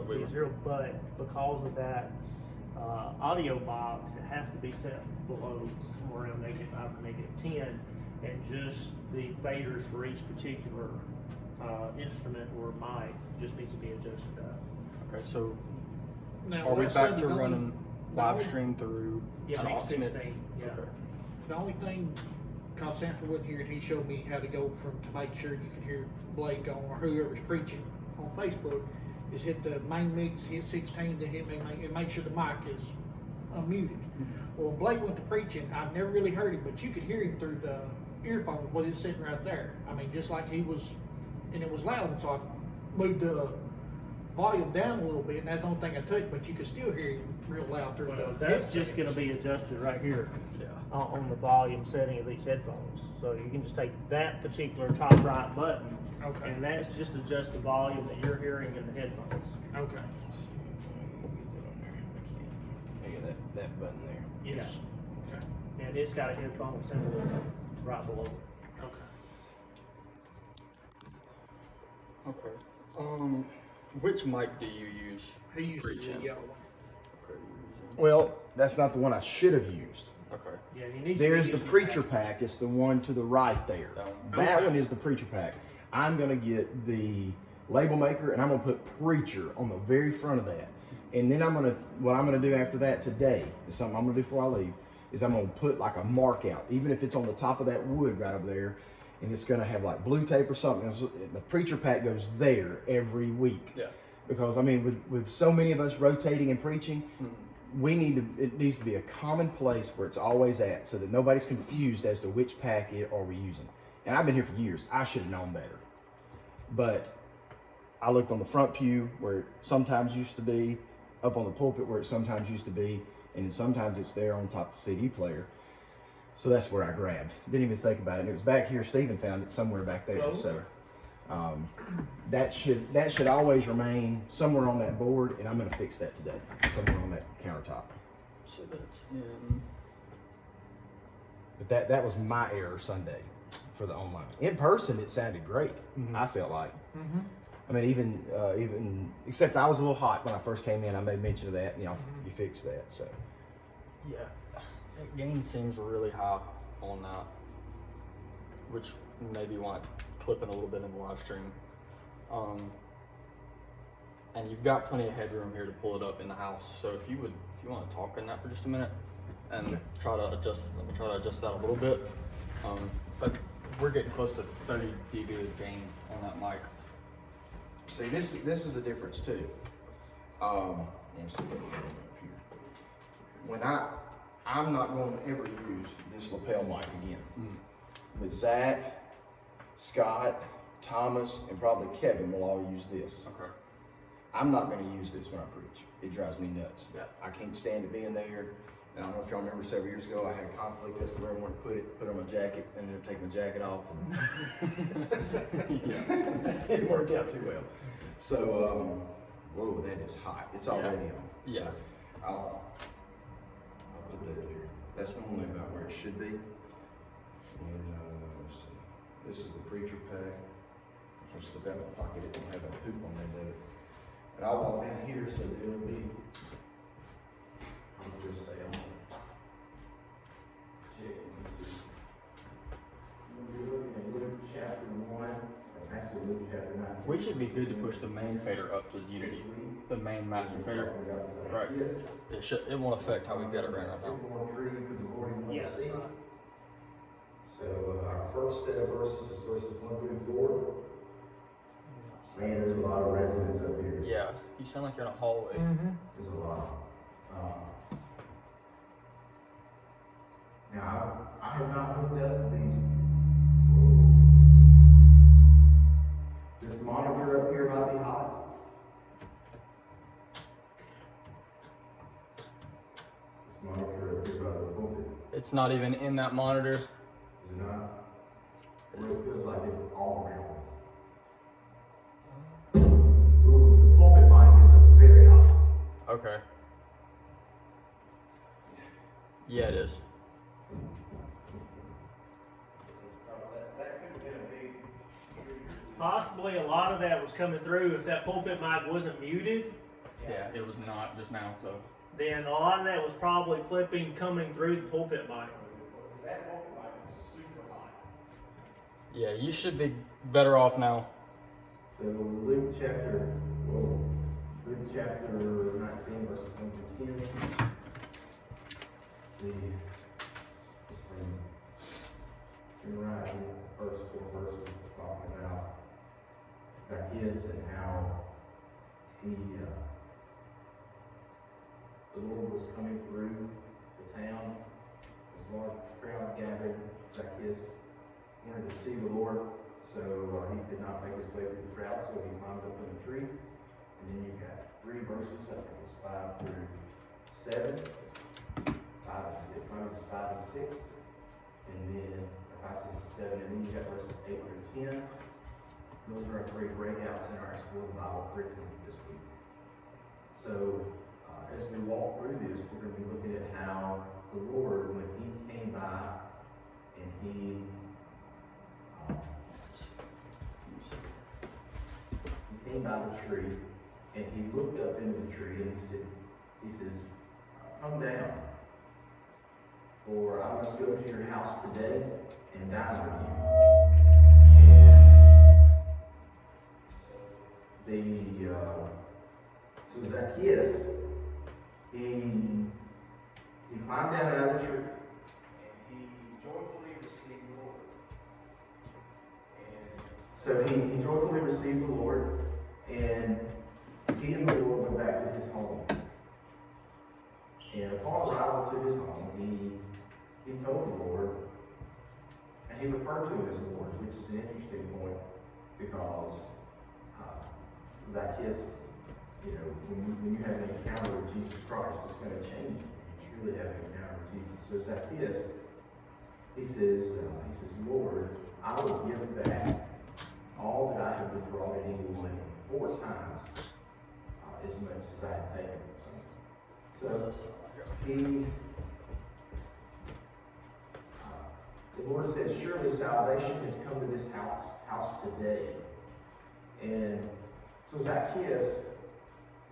B0, but because of that audio box, it has to be set below somewhere around -5 or -10, and just the faders for each particular instrument or mic just needs to be adjusted up. Okay, so Now, are we that's back to the only- running the live only- stream through Yeah, an Mix alternate? 16, yeah. Okay. The only thing, cause Sanford wasn't here and he showed me how to go to make sure you can hear Blake on or whoever's preaching on Facebook, is hit the main mix, hit 16, then hit main mic, and make sure the mic is unmuted. Well, when Blake went to preaching, I've never really heard him, but you could hear him through the earphones, but it's sitting right there. I mean, just like he was, and it was loud, and so I moved the volume down a little bit, and that's the only thing I touched, but you could still hear him real loud through Well, the that's just headsets. gonna be adjusted right here Yeah. on the volume setting of these headphones. So you can just take that particular top right button, Okay. and that's just adjust the volume that you're hearing in the headphones. Okay. Yeah, that button there. Yes. Okay. And it's got a headphone symbol right below it. Okay. Okay. Which mic do you use? He uses the Preaching. yellow one. Okay. Well, that's not the one I should have used. Okay. Yeah, you need to There's be the using preacher that. pack. It's the one to the right there. That one. That Okay. one is the preacher pack. I'm gonna get the label maker and I'm gonna put preacher on the very front of that. And then what I'm gonna do after that today is something I'm gonna do before I leave, is I'm gonna put like a mark out, even if it's on the top of that wood right over there, and it's gonna have like blue tape or something. The preacher pack goes there every week. Yeah. Because I mean, with so many of us rotating and preaching, it needs to be a common place where it's always at, so that nobody's confused as to which pack are we using. And I've been here for years. I should have known better. But I looked on the front pew where it sometimes used to be, up on the pulpit where it sometimes used to be, and then sometimes it's there on top of the CD player. So that's where I grabbed. Didn't even think about it. And it was back here. Stephen found it somewhere back there. Oh, So that should always remain somewhere on that board, and I'm going to fix that today. Somewhere on that countertop. So that's in. But that was my error Sunday for the online. In person, it sounded great. I felt like. Mm-hmm. I mean, even except I was a little hot when I first came in. I made mention of that. And, you fixed that. So Yeah. That gain seems really high on that, which maybe want clipping a little bit in the live stream. And you've got plenty of headroom here to pull it up in the house. So if you want to talk in that for just a minute and let me try to adjust that a little bit. But we're getting close to 30 dB of gain on that mic. see, this is the difference too. Let me see what we have up here. When I'm not going to ever use this lapel mic again. But Zach, Scott, Thomas, and probably Kevin will all use this. Okay. I'm not going to use this when I preach. It drives me nuts. Yeah. I can't stand it being there. And I don't know if y'all remember several years ago, I had a conflict as to where I wanted to put on my jacket, and ended up taking my jacket off. And that didn't work out too well. So, whoa, that is hot. It's already on. Yeah. So I'll put that there. That's normally about where it should be. And let's see. This is the preacher pack. I'll slip out my pocket. It don't have a hoop on the end of it. But I'll walk down here so that it'll be. I'll just stay on. We're looking at Luke chapter 1, actually Luke chapter 9. We should be good to push the main fader up to Unity, the main master fader. Right. Yes. It won't affect how we've got it ran right now. Yeah. So our first set of verses is verses 1 through 4. Man, there's a lot of residents up here. Yeah, you sound like you're in a hallway. Mm-hmm. There's a lot. Now, I have not hooked up these. This monitor up here might be hot. This monitor up here by the pulpit, It's not even in that monitor. is it not? Or it feels like it's all around. Ooh, the pulpit mic is very hot. Okay. Yeah, it is. Possibly a lot of that was coming through if that pulpit mic wasn't muted. Yeah, it was not just now, so. Then a lot of that was probably clipping coming through the pulpit mic. That pulpit mic is super high. Yeah, you should be better off now. So Luke chapter 19, verses 1 to 10. See, you're right, the first 4 verses talking about Zacchaeus and how he, the Lord was coming through the town. This large crowd gathered. Zacchaeus wanted to see the Lord, so he could not make his way through the crowd, so he climbed up in a tree. And then you got 3 verses, I think it's 5 through 7, 5 and 6, 5 and 6, and then 5, 6, and 7, and then you got verses 8 through 10. Those are our 3 breakouts in our Explore Bible curriculum this week. So, as we walk through this, we're going to be looking at how the Lord, when He came by and He came by the tree, and He looked up into the tree, and He says, come down, for I must go to your house today and dine with you. So Zacchaeus, he climbed down out of the tree, and he joyfully received the Lord. And so he joyfully received the Lord, and he and the Lord went back to his home. And upon arrival to his home, he told the Lord, and he referred to him as Lord, which is an interesting point, because Zacchaeus, you know, when you have an encounter with Jesus Christ, it's going to change you. You truly have an encounter with Jesus. So Zacchaeus, he says, Lord, I will give back all that I have defrauded anyone 4 times as much as I have taken. So the Lord said, surely salvation has come to this house today. And so Zacchaeus,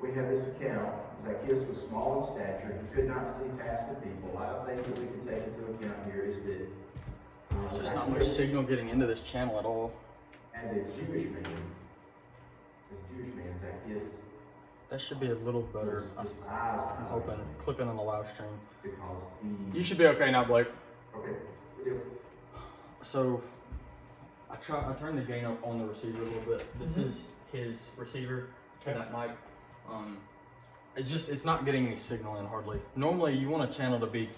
we have this account. Zacchaeus was small in stature. He could not see past the people. A lot of things that we can take into account here is that There's just not much signal getting into this channel at all. As a Jewish man, Zacchaeus, That should be a little better. his eyes were I'm hoping. Clipping on the live stream. because You should be okay now, Blake. okay, we do. So, I turned the gain up on the receiver a little bit. This is his receiver for that mic. It's not getting any signal in hardly. Normally, you want a channel to be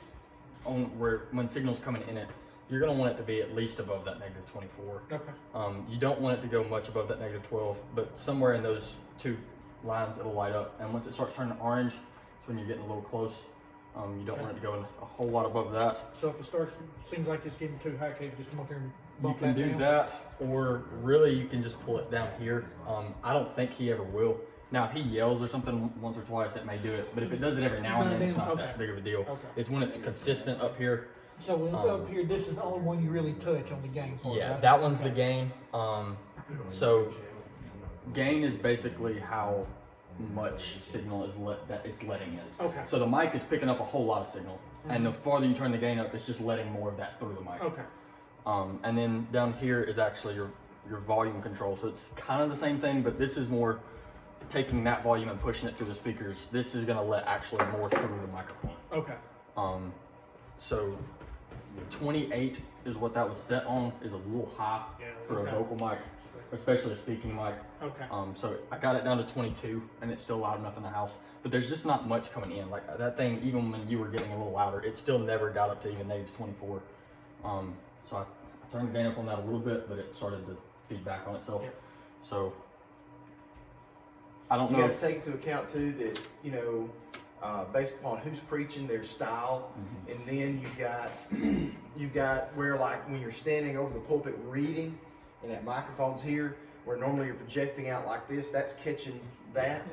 on where when signal's coming in it, you're gonna want it to be at least above that -24. Okay. You don't want it to go much above that -12, but somewhere in those 2 lines it'll light up. And once it starts turning orange, it's when you're getting a little close. You don't want it to go a whole lot above that. So if it seems like it's getting too high, can you just come up here and You bump can that do down? that, or really you can just pull it down here. I don't think he ever will. Now, if he yells or something once or twice, it may do it. But if it does it every now and then, it's not that big of a deal. Okay. It's when it's consistent up here. So when we go up here, this is the only one you really touch on the game part, Yeah, right? that one's the Okay. gain. So gain is basically how much signal it's letting in. Okay. So the mic is picking up a whole lot of signal, and the farther you turn the gain up, it's just letting more of that through the mic. Okay. And then down here is actually your volume control. So it's kind of the same thing, but this is more taking that volume and pushing it through the speakers. This is gonna let actually more through the microphone. Okay. So 28 is what that was set on, is a little high for a vocal mic, especially a speaking mic. Okay. So I got it down to 22 and it's still loud enough in the house, but there's just not much coming in. Like that thing, even when you were getting a little louder, it still never got up to even -24. So I turned the gain up on that a little bit, but it started to feed back on itself. Yep. So I don't You know. got to take into account too that, you know, based upon who's preaching, their style, and then you've got where, like, when you're standing over the pulpit reading, and that microphone's here, where normally you're projecting out like this, that's catching that.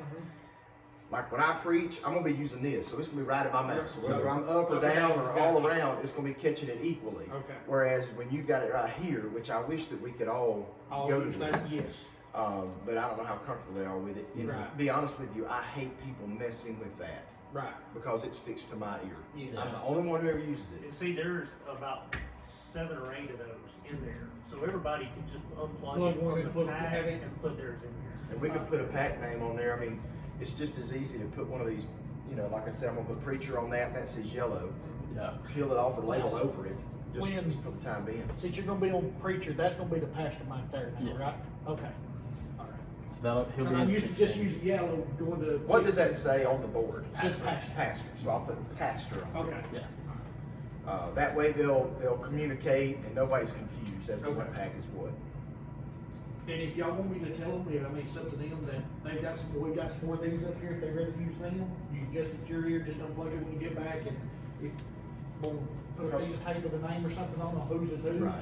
Like when I preach, I'm gonna be using this, so it's gonna be right in my mouth. So whether I'm up or down or all around, it's gonna be catching it equally. Okay. Whereas when you've got it right here, which I wish that we could all go to That's this. yes. But I don't know how comfortable they are with it. And Right. to be honest with you, I hate people messing with that Right. because it's fixed to my ear. Yeah. I'm the only one who ever uses it. And see, there's about 7 or 8 of those in there, so everybody can just unplug Plug it one from and the plug- pack have it. and put theirs in there. And we could put a pack name on there. I mean, it's just as easy to put one of these, you know, like I said, I'm gonna put preacher on that, and that says yellow. Yeah. Peel it off and label over it, just When- for the time being. Since you're gonna be on preacher, that's gonna be the pastor mic there now, Yes. right? Okay. All right. So that'll, he'll be I'm in used to 16. just use yellow going to. What does that say on the board? It says pastor. Pastor. So I'll put pastor on. Okay. Yeah. That way they'll communicate and nobody's confused as to what Okay. pack is what. And if y'all want me to tell them, I mean, it's up to them that they've got some, we got some more of these up here, if they'd rather use them, you adjust it to your ear, just unplug it when you get back, and if, we'll put a piece of tape with a name or something on whose it's whose. Right.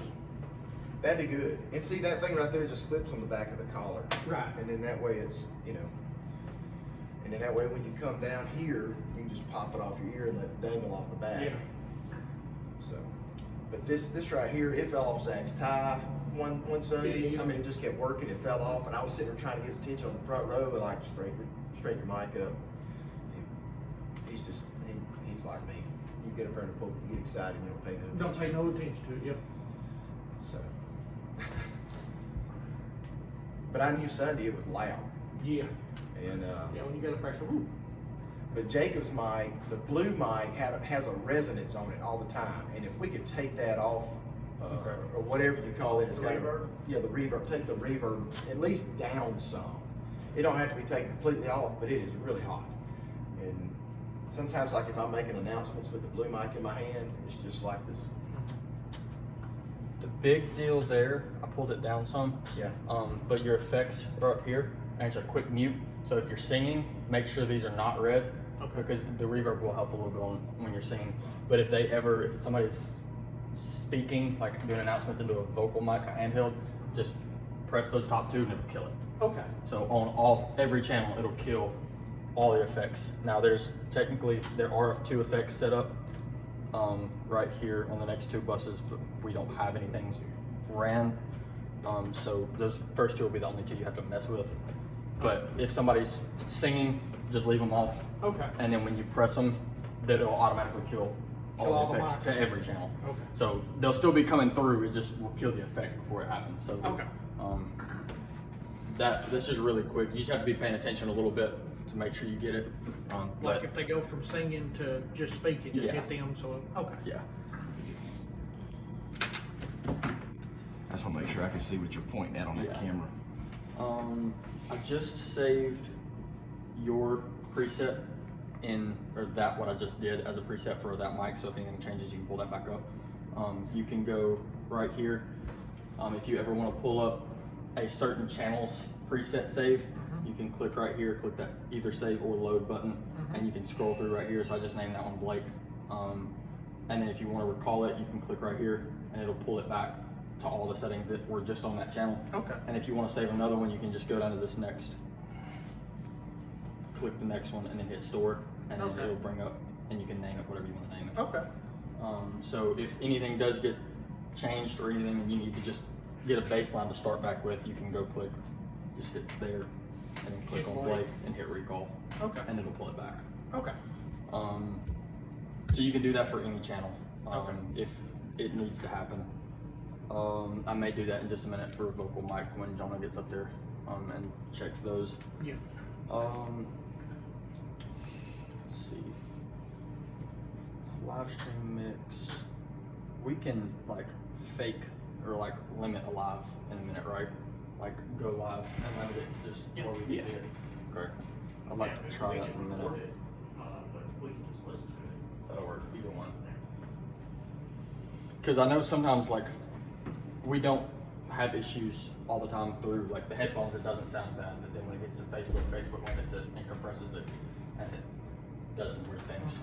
That'd be good. And see, that thing right there just clips on the back of the collar. Right. And then that way it's, you know, and then that way when you come down here, you can just pop it off your ear and let it dangle off the back. Yeah. So, but this right here, it fell off Zach's tie one Sunday. Yeah. I mean, it just kept working. It fell off, and I was sitting there trying to get his attention on the front row, and like straighten your mic up. He's just he's like me. You get up there in the pulpit, you get excited, you don't pay no Don't attention. pay no attention to it, yep. So, but I knew Sunday it was loud, Yeah. and Yeah, when you got a pressure, woo. but Jacob's mic, the blue mic, has a resonance on it all the time, and if we could take that off, or whatever you call it, it's got Reverb? yeah, the reverb. Take the reverb at least down some. It don't have to be taken completely off, but it is really hot. And sometimes, like if I'm making announcements with the blue mic in my hand, it's just like this. The big deal there, I pulled it down some. Yeah. But your effects are up here, and it's a quick mute. So if you're singing, make sure these are not red, because the reverb will help a little bit when you're singing. But if somebody's speaking, like doing announcements into a vocal mic, a handheld, just press those top 2 and it'll kill it. Okay. So on every channel, it'll kill all the effects. Now there are 2 effects set up right here on the next 2 buses, but we don't have anything ran. So those first 2 will be the only 2 you have to mess with. But if somebody's singing, just leave them off. Okay. And then when you press them, that it'll automatically kill Kill all all the the effects mics. to every channel. Okay. So they'll still be coming through. It just will kill the effect before it happens. So Okay. that's just really quick. You just have to be paying attention a little bit to make sure you get it. Like But if they go from singing to just speaking, just Yeah. hit them, so, okay. yeah, I just want to make sure I can see what you're pointing at on that Yeah. camera. I just saved your preset what I just did as a preset for that mic. So if anything changes, you can pull that back up. You can go right here. If you ever want to pull up a certain channel's preset save, you can click right here, click that either save or load button, and you can scroll through right here. So I just named that one Blake. And then if you want to recall it, you can click right here and it'll pull it back to all the settings that were just on that channel. Okay. And if you want to save another one, you can just go down to this next, click the next one, and then hit store, and then Okay. it'll bring up, and you can name it whatever you want to name it. Okay. So if anything does get changed or anything, and you need to just get a baseline to start back with, you can go click, just hit there, and then click Hit on Blake. Blake and hit recall, Okay. and it'll pull it back. Okay. So you can do that for any channel Okay. if it needs to happen. I may do that in just a minute for a vocal mic when Jonah gets up there and checks those. Yeah. Let's see. Live stream mix. We can like fake or like limit a live in a minute, right? Like go live and limit it to just where we can Yeah. see it. Correct. I'd like to try We that in a can minute. record it, but we can just listen to it. That'll work, either one. Because I know sometimes like we don't have issues all the time through like the headphones. It doesn't sound bad, but then when it gets to Facebook limits it and compresses it, and it does some weird things.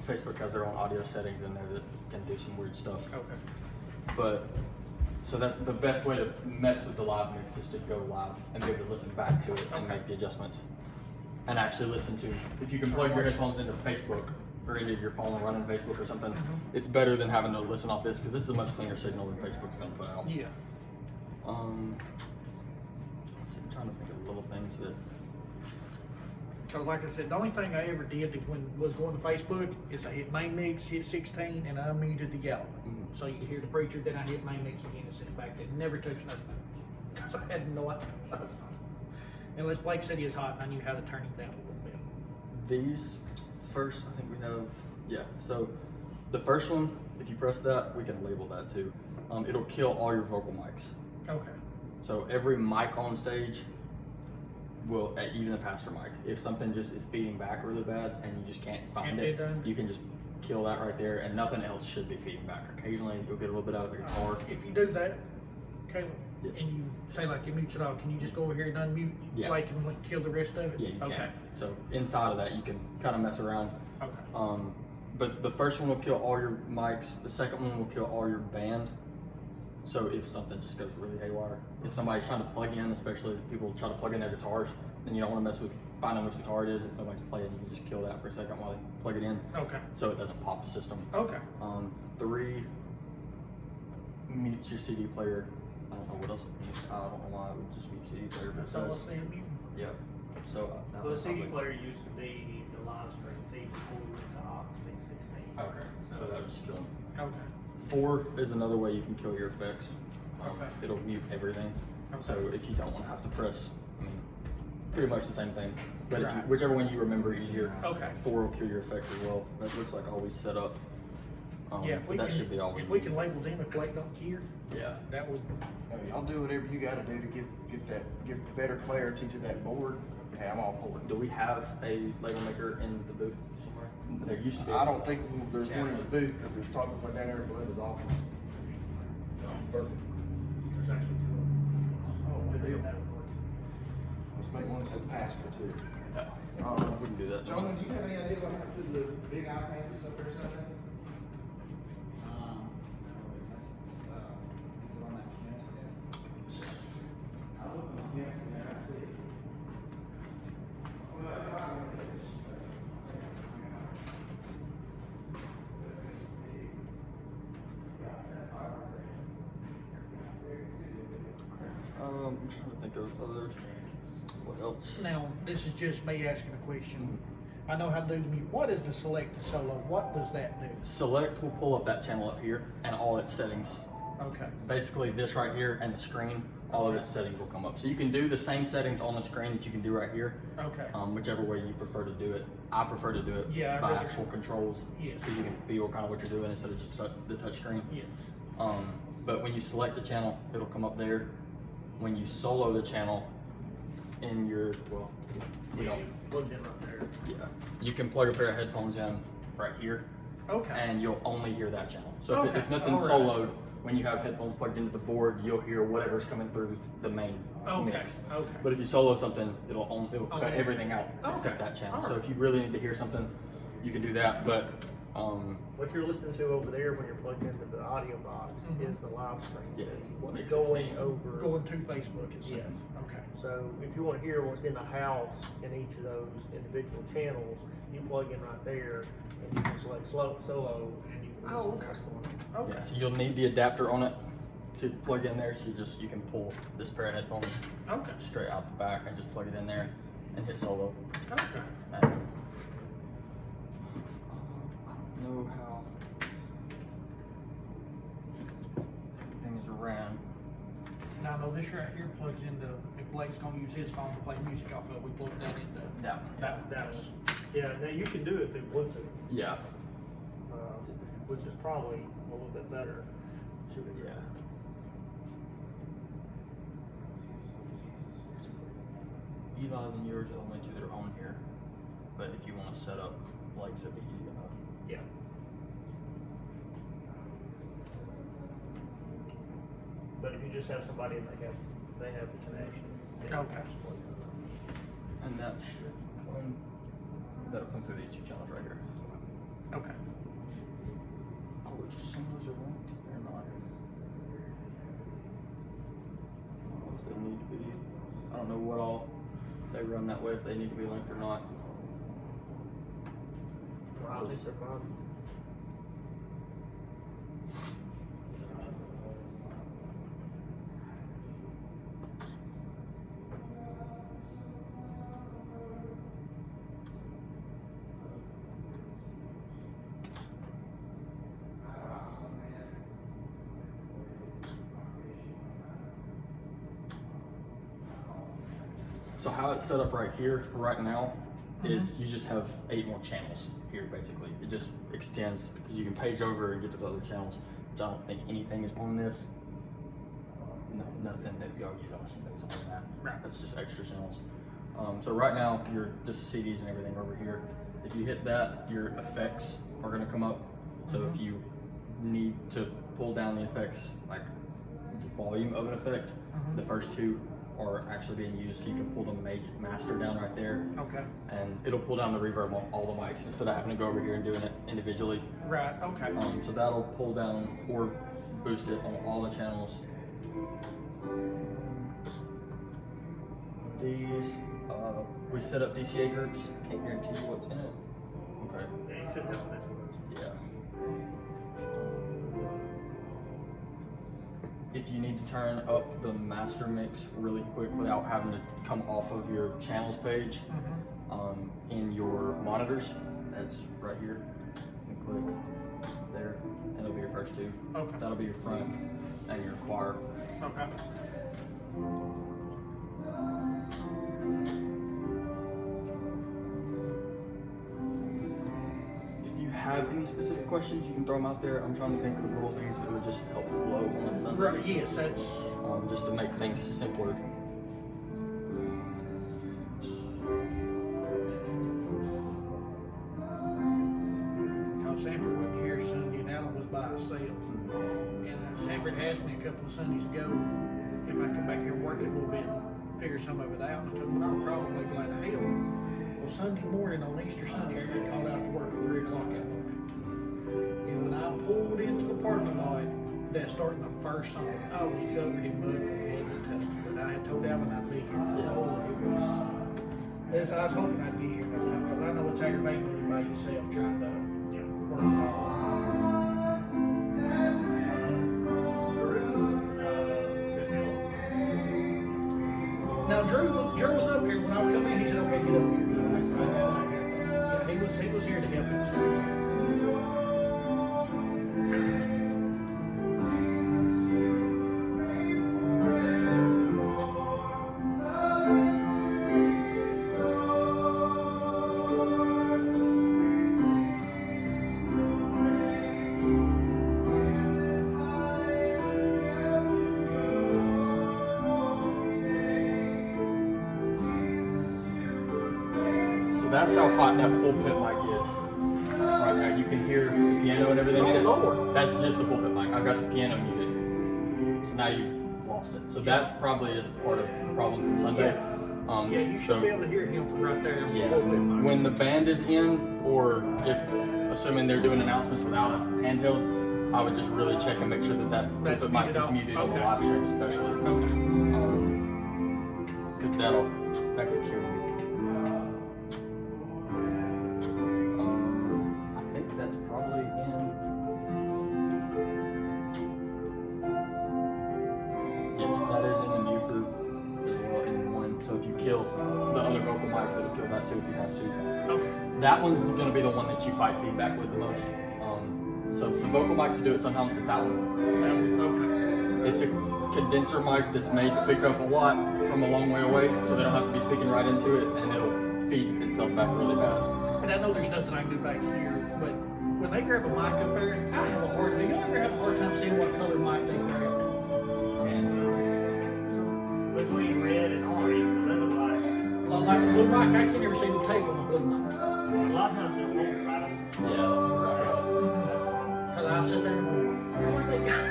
Facebook has their own audio settings in there that can do some weird stuff. Okay. But so that the best way to mess with the live mix is to go live and be able to listen back to it and Okay. make the adjustments. And actually listen to, if you can plug your headphones into Facebook or into your phone and run in Facebook or something, it's better than having to listen off this because this is a much cleaner signal than Facebook's going to put out. Yeah. trying to think of little things that. Cause like I said, the only thing I ever did when was going to Facebook is I hit main mix, hit 16, and I unmuted the gallery. Mhm. So you could hear the preacher, then I hit main mix again and sent it back there. Never touched nothing else. Cause I had no idea. Unless Blake said he was hot, and I knew how to turn him down a little bit. These first, I think we have, yeah. So the first one, if you press that, we can label that too. It'll kill all your vocal mics. Okay. So every mic on stage will, even the pastor mic, if something just is feeding back really bad and you just can't find Can't it, get done. you can just kill that right there, and nothing else should be feeding back. Occasionally, you'll get a little bit out of the guitar. If you do that, Caleb, Yes. and you say like it mutes it all, can you just go over here and unmute Yeah. Blake and like, kill the rest of it? Yeah, you okay. can. So inside of that, you can kind of mess around. Okay. But the first one will kill all your mics. The second one will kill all your band. So if something just goes really haywire, if somebody's trying to plug in, especially people try to plug in their guitars, then you don't want to mess with finding which guitar it is. If nobody's playing, you can just kill that for a second while they plug it in, Okay. so it doesn't pop the system. Okay. 3 mutes your CD player. I don't know what else. I don't know why I would just mute CD player, but it That's all I does. see of you. Yeah. So that Well, the was CD probably- player used to be the live stream feed before we went to aux V16. Okay. So that was just killing. Okay. 4 is another way you can kill your effects. Okay. It'll mute everything. Okay. So if you don't want to have to press, I mean, pretty much the same thing. But if you, Right. whichever one you remember easier, Okay. 4 will kill your effects as well. That looks like all we set up. Yeah, if but we that can, should be all we if we need. can label them if Blake don't care, Yeah. that would. No, y'all do whatever you gotta do to give better clarity to that board. Hey, I'm all for it. Do we have a label maker in the booth somewhere? There used to be. I don't think there's one in the booth, but there's talking about down there in Belinda's office. Perfect. There's actually 2 of them. Oh, good deal. Let's make one that says pastor too. We can do that. Gentlemen, do you have any idea what happened to the big iPads up there Sunday? I'm trying to think of others. What else? Now, this is just me asking a question. I know how to do the mute. What is the select to solo? What does that do? Select will pull up that channel up here and all its settings. Okay. Basically this right here and the screen, all of its settings will come up. So you can do the same settings on the screen that you can do right here, Okay. whichever way you prefer to do it. I prefer to do it Yeah, I'd by rather- actual controls. Yes. So you can feel kind of what you're doing instead of just the touch screen. Yes. But when you select the channel, it'll come up there. When you solo the channel in your, well, we Yeah, don't, you plugged in right there. yeah. You can plug a pair of headphones in right here Okay. and you'll only hear that channel. So if, Okay, if nothing's alright. soloed, when you have headphones plugged into the board, you'll hear whatever's coming through the main Okay. mix. Okay. But if you solo something, it'll cut Okay. everything out Okay, except that channel. So alright. if you really need to hear something, you can do that. But What you're listening to over there when you're plugged into the audio box Mhm. is the live stream. Yeah, It's what's mix going 16. over. Going to Facebook and stuff. Yes. Okay. So if you want to hear what's in the house in each of those individual channels, you plug in right there and you can select solo and you can Oh, listen to okay. what's going on. Okay. yeah, so you'll need the adapter on it to plug in there. So you can pull this pair of headphones Okay. straight out the back and just plug it in there and hit solo. Okay. And, I don't know how things ran. Now, no, this right here plugs into, if Blake's gonna use his phone to play music off of, we plug that into. That one. That's, yeah, now you can do it through Bluetooth, Yeah. which is probably a little bit better. Yeah. Eli's and yours are the only two that are on here. But if you want to set up Blake's, it'd be easy enough. Yeah. But if you just have somebody and they have the connection. then Okay. And that should come, that'll come through these 2 channels right here. Okay. Oh, some of those are linked, they're not. I don't know if they need to be, I don't know what all they run that way, if they need to be linked or not. I think they're fine. So how it's set up right here, right now, is you just have 8 more channels here, basically. It just extends, because you can page over and get to the other channels, which I don't think anything is on this. Nothing that y'all use on Sundays on that. Right. That's just extra channels. So right now, your just CDs and everything over here. If you hit that, your effects are gonna come up. So if you need to pull down the effects, like the volume of an effect, the first 2 are actually being used, so you can pull the master down right there, Okay. and it'll pull down the reverb on all the mics instead of having to go over here and doing it individually. Right. Okay. So that'll pull down or boost it on all the channels. These, we set up DCA groups. Can't guarantee you what's in it. Okay. Yeah, you should have that. Yeah. If you need to turn up the master mix really quick without having to come off of your channels page, in your monitors, that's right here. You can click there, and it'll be your first 2. Okay. That'll be your front and your choir. Okay. If you have any specific questions, you can throw them out there. I'm trying to think of little things that would just help flow on a Sunday. Right. Yes, that's. Just to make things simpler. Cause Sanford wasn't here Sunday, and Alan was by himself. And Sanford asked me a couple of Sundays ago if I come back here and work a little bit and figure some of it out. And I told him, not a problem, I'd be glad to help. Well, Sunday morning, on Easter Sunday, I got called out to work at 3 o'clock that morning. And when I pulled into the parking lot, that starting the first song, I was covered in mud from head to toe. But I had told Alan I'd be here. I was hoping I'd be here enough time, because I know it's aggravating when you're by yourself trying to work it all. Now Drew was up here when I would come in. He said, "Okay, get up here." So I got out here. Yeah, he was here to help us. That's how hot that pulpit mic is. Right now, you can hear the piano and everything in it. Lord. That's just the pulpit mic. I've got the piano muted. So now you lost it. So that probably is part of the problem from Sunday. Yeah, you should be able to hear him from right there. On the Yeah. pulpit mic. When the band is in, or if, assuming they're doing announcements without a handheld, I would just really check and make sure that That's pulpit mic muted is off. muted on the Okay. live stream especially. Okay. Because that could kill you. I think that's probably in. Yes, that is in the new group as well in one. So if you kill the other vocal mics, it'll kill that too if you have to. Okay. That one's going to be the one that you fight feedback with the most. So the vocal mics will do it sometimes with that one. Okay. It's a condenser mic that's made to pick up a lot from a long way away, so they don't have to be speaking right into it, and it'll feed itself back really bad. And I know there's nothing I can do back here, but when they grab a mic up there, I have a hard. Do you ever have a hard time seeing what color mic they grab? Between red and orange, they look like Well, like the blue mic, I can't ever see the tape on the blue mic. a lot of times they'll hold it right on. Cause I sit there and go, what they got?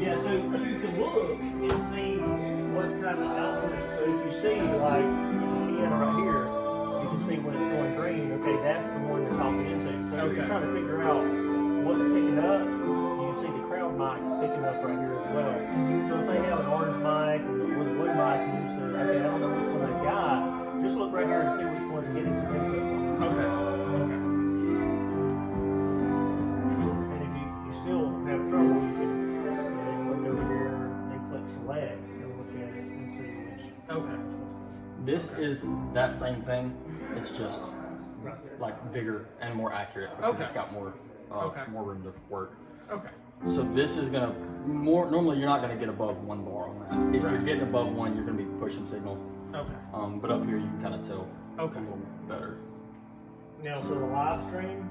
Yeah, so you can look and see what kind of output. So if you see like the piano right here, you can see when it's going green. Okay, that's the one they're talking into. So if Okay. you're trying to figure out what's picking up, you can see the crowd mics picking up right here as well. So if they have an orange mic or the blue mic, and you say, okay, I don't know which one they've got, just look right here and see which one's getting some input from. Okay. Okay. And if you still have trouble, you can click over here and click select and look at it and see which. Okay. This is that same thing. It's just Right there. like bigger and more accurate because Okay. it's got more more room to work. Okay. So this is normally you're not gonna get above 1 bar on that. If you're Right. getting above 1, you're gonna be pushing signal. Okay. But up here you can kind of tell Okay. a little better. Now, so the live stream,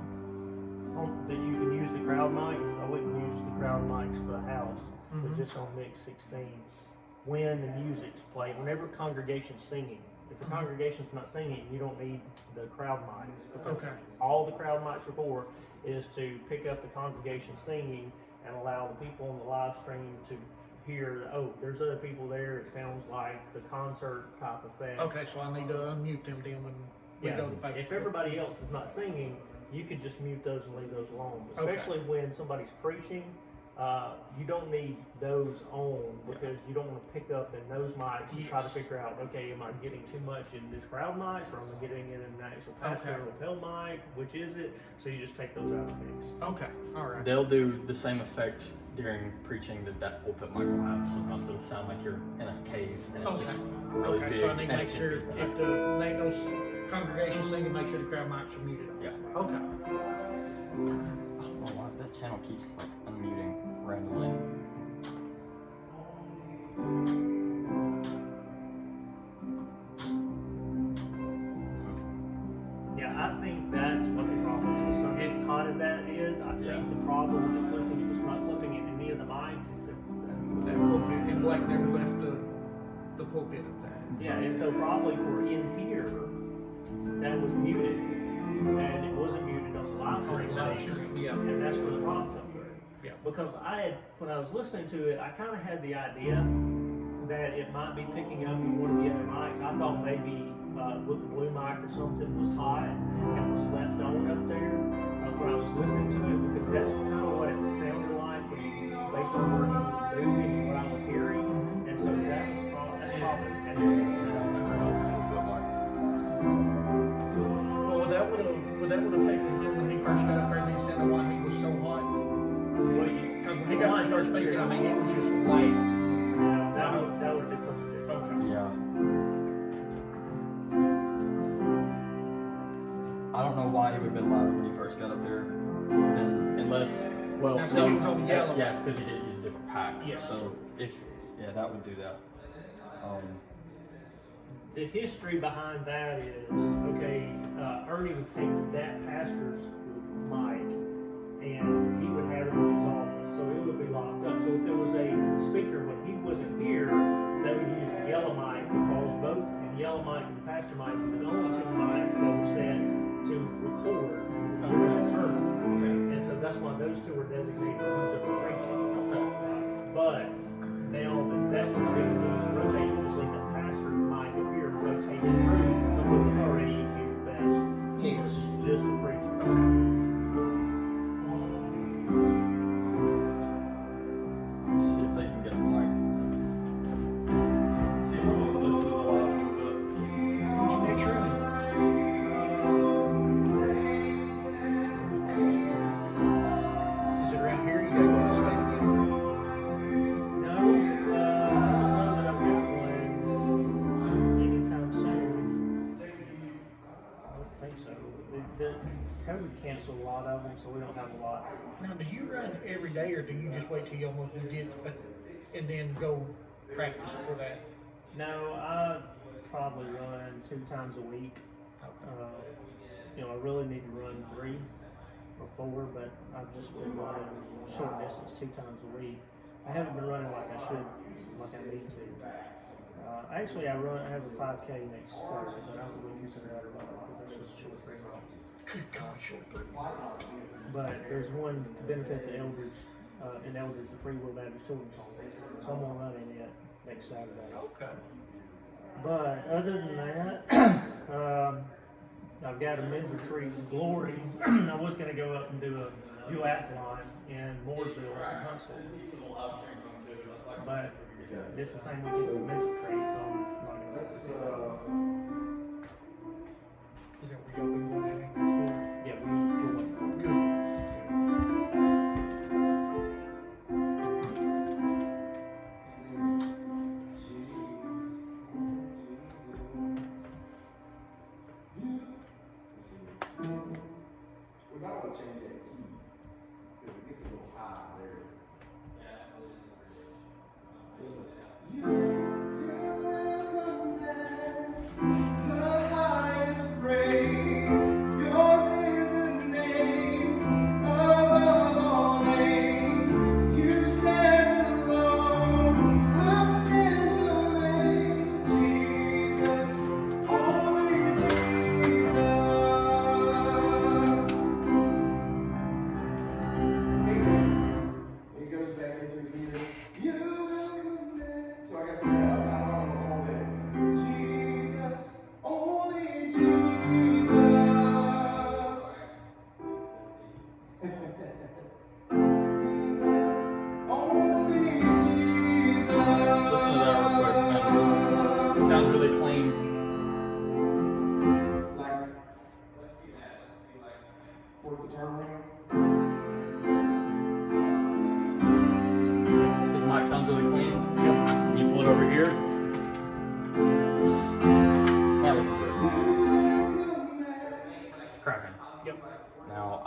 that you can use the crowd mics, I wouldn't use the crowd mics for the house, but Mhm. just on mix 16. When the music's played, whenever congregation's singing, if the congregation's not singing, you don't need the crowd mics. Because Okay. all the crowd mics are for is to pick up the congregation singing and allow the people on the live stream to hear, oh, there's other people there, it sounds like the concert type effect. Okay, so I need to unmute them then when we Yeah, go to Facebook. if everybody else is not singing, you can just mute those and leave those alone. Okay. Especially when somebody's preaching, you don't need those on because you don't want to pick up in those mics and try to Yes. figure out, okay, am I getting too much in this crowd mics or am I getting it in an actual pastor Okay. lapel mic? Which is it? So you just take those out of the mix. Okay, all right. They'll do the same effect during preaching that pulpit mic will have. Sometimes it'll sound like you're in a cave and it's Okay. just really Okay, big. so I need to and make it can sure feedback. if those congregation singing, make sure the crowd mics are muted. Yeah. Okay. I don't know why that channel keeps like unmuting randomly. Yeah, I think that's what the problem is. So as hot as that is, I Yeah. think the problem with flipping was not flipping in any of the mics except for that. That pulpit, and Blake never left the pulpit up there. Yeah, and so probably for in here, that was muted, and it wasn't muted on the live stream. Live stream, yeah. And that's where the problem comes in. Yeah. Because when I was listening to it, I kind of had the idea that it might be picking up in one of the other mics. I thought maybe with the blue mic or something was hot and was left on up there when I was listening to it, because that's kind of what it sounded like based on where he was moving and what I was hearing. And so that's probably. Well, would that would have affected him when he first got up there and he said why he was so hot? Because when he got to start speaking, I mean, it was just light. That would be something different. Yeah. I don't know why he would have been louder when he first got up there. Unless, well, Now, so he was on the yellow. Yes, because he did use a different pack. Yes. So that would do that. The history behind that is, okay, Ernie would take that pastor's mic and he would have it in his office, so it would be locked up. So if there was a speaker when he wasn't here, they would use the yellow mic because both the yellow mic and the pastor mic were the only two mics that were set to record the sermon. Okay. And so that's why those two were designated for who's ever preaching. But now that was being used, rotated, just leave the pastor mic up here and rotate it through because it's already EQ'd best. Yes. Just the preacher. Let's see if they can get him like. Let's see if we'll listen to the live a little bit. What's your next running? Is it around here? You gotta go outside again. No, I don't know that I've got one anytime soon. I don't think so. The COVID canceled a lot of them, so we don't have a lot. Now, do you run every day, or do you just wait till you almost get, and then go practice for that? No, I probably run 2 times a week. I really need to run 3 or 4, but I've just been running short distance 2 times a week. I haven't been running like I should, like I need to. Actually, I have a 5K next Thursday, but I wouldn't consider that a run because that's just a short 3 miles. Good God, short. But there's one benefit to Eldridge, in Eldridge, the Free Will Baptist Children's Home. So I'm gonna run in it next Saturday. Okay. But other than that, I've got a men's retreat in Glory. I was going to go up and do a duathlon in Mooresville in Huntsville. But it's the same week as the men's retreat, so I'm not going to. Is that where y'all been going at? Yeah, we joined. Good. We might want to change that key, because it gets a little high there. There's a-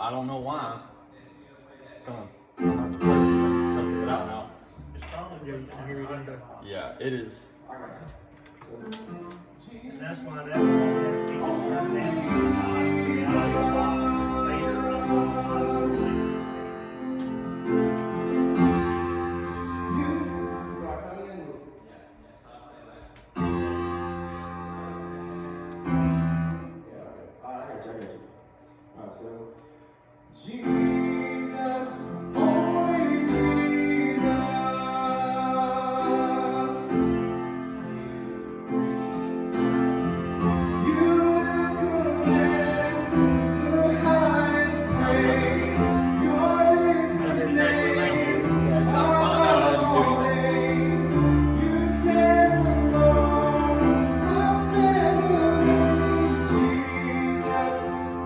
I don't know why. It's gonna. I'm gonna have to play some things to try to figure it out now. It's probably Yeah, you can hear it in the. Yeah, it is. and that's why that was just turned down the audio box fader. So, Jesus, only Jesus, you will command the highest praise. Yours is the name of all names. You stand alone, I'll stand amazed. Jesus,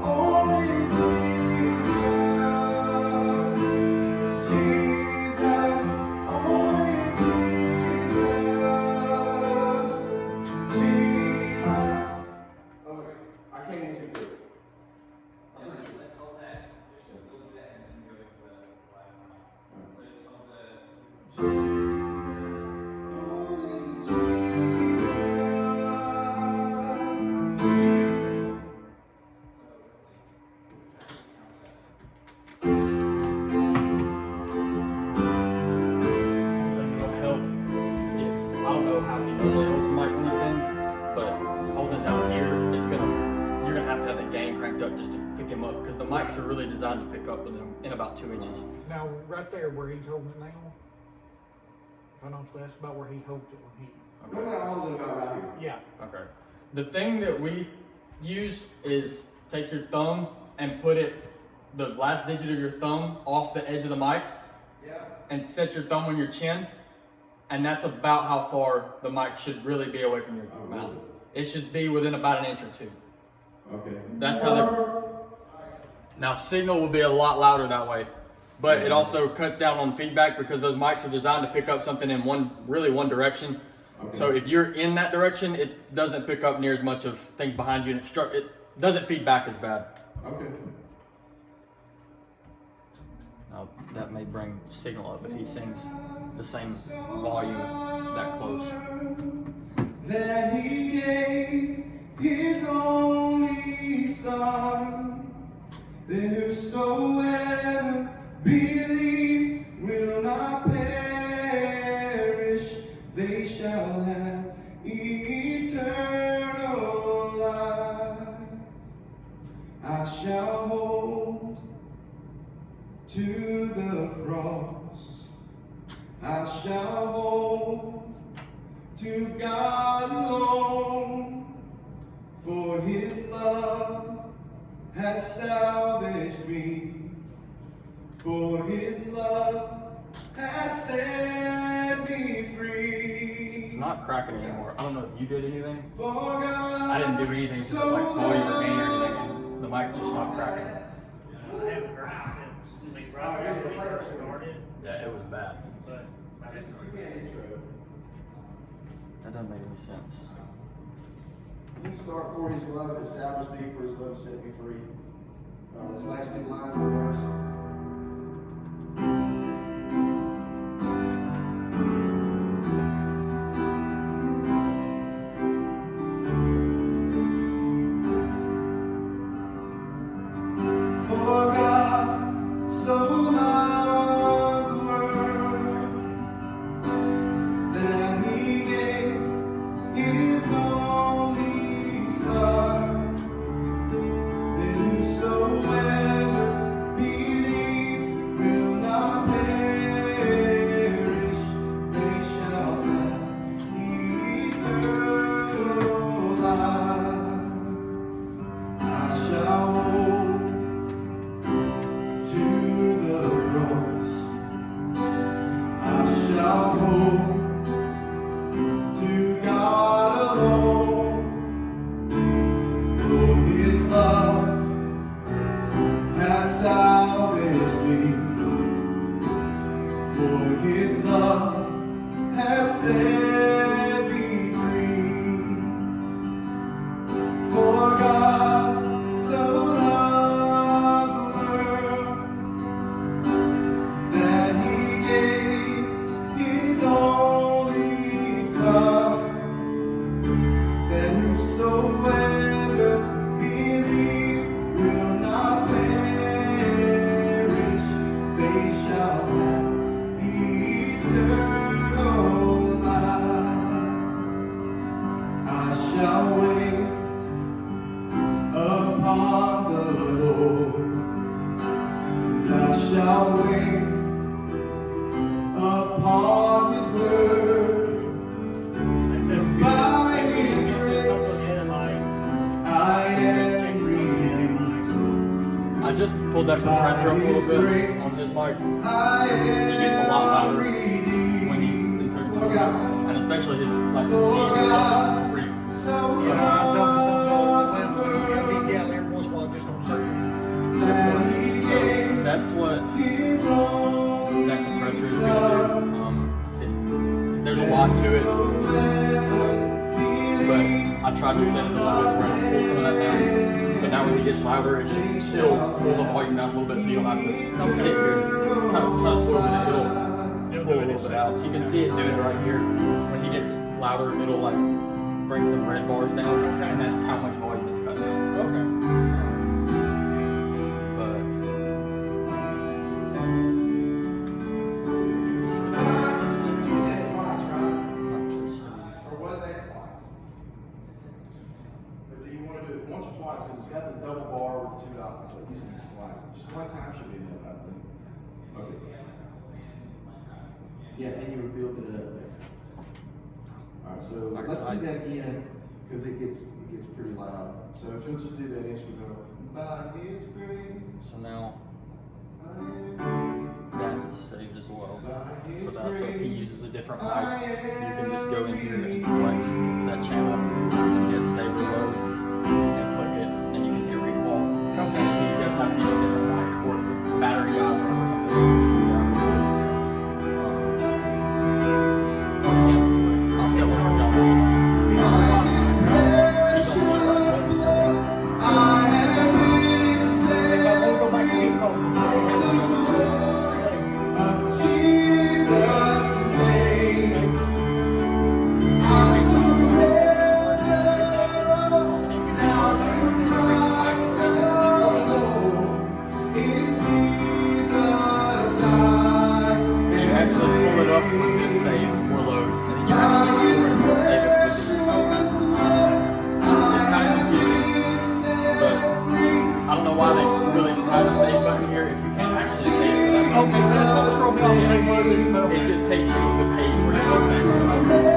only Jesus, only Jesus. Okay, I came in too quick. It'll help if I don't know how he normally holds the mic when he sings, but holding it down here, you're gonna have to have the gain cranked up just to pick him up because the mics are really designed to pick up in about 2 inches. Now, right there where he's holding it now, if I don't, that's about where he holds it when he. What am I holding about right here? Yeah. Okay. The thing that we use is take your thumb and put the last digit of your thumb off the edge of the mic Yeah. and set your thumb on your chin, and that's about how far the mic should really be away from your Oh, mouth. really? It should be within about 1 inch or 2. Okay. That's how they're. Now, signal will be a lot louder that way, but it also cuts down on feedback because those mics are designed to pick up something in one direction. Okay. So if you're in that direction, it doesn't pick up near as much of things behind you, and it doesn't feed back as bad. Okay. Now, that may bring signal up if he sings the same volume that close. That he gave his only son, that whosoever believes will not perish, they shall have eternal life. I shall hold to the cross, I shall hold to God alone, for his love has salvaged me, for his love has set me free. It's not cracking anymore. I don't know if you did anything. For God I didn't do anything to like blow your gain or anything. The mic just stopped cracking. I haven't heard it since, right when we first started, Yeah, it was bad. but I haven't heard it. That doesn't make any sense. You start for his love established me, for his love set me free. This last 2 lines of the verse. For God so loved the world that he gave his only Son, that whosoever believes will not perish, they shall have eternal life. I shall hold to the cross, I shall hold to God alone, for his love has salvaged me, for his love has set me free. For God so loved the I just pulled that compressor up a little bit on his mic. He gets a lot louder when he turns it on, and especially his like pretty. Yeah, I've noticed on the level, he yell every once in a while just on certain So that's what that compressor is gonna do. There's a lot to it, but I tried to set it to low to where it pulls some of that down. So now when he gets louder, it should still pull the volume down a little bit, so you don't have to sit here kind of try to toy with it. It'll pull a little bit out. So you can see it doing it right here. When he gets louder, it'll like bring some red bars down, and that's how much volume it's cutting out. Okay. Once or twice, because it's got the double bar with the 2 outlets, so usually it's twice. Just one time should be enough, I think. Okay. Yeah, and you were building it up there. Alright, so let's do that again, because it gets pretty loud. So if you'll just do that instrumental. By His grace. So now that is saved as well. So if he uses a different mic, you can just go in here and select that channel, hit save reload, and click it, and you can hit recall. Okay. If he does have to use a different mic, or if the battery goes out or something, yeah, I'll set one for John. It just takes you to the page where it goes back.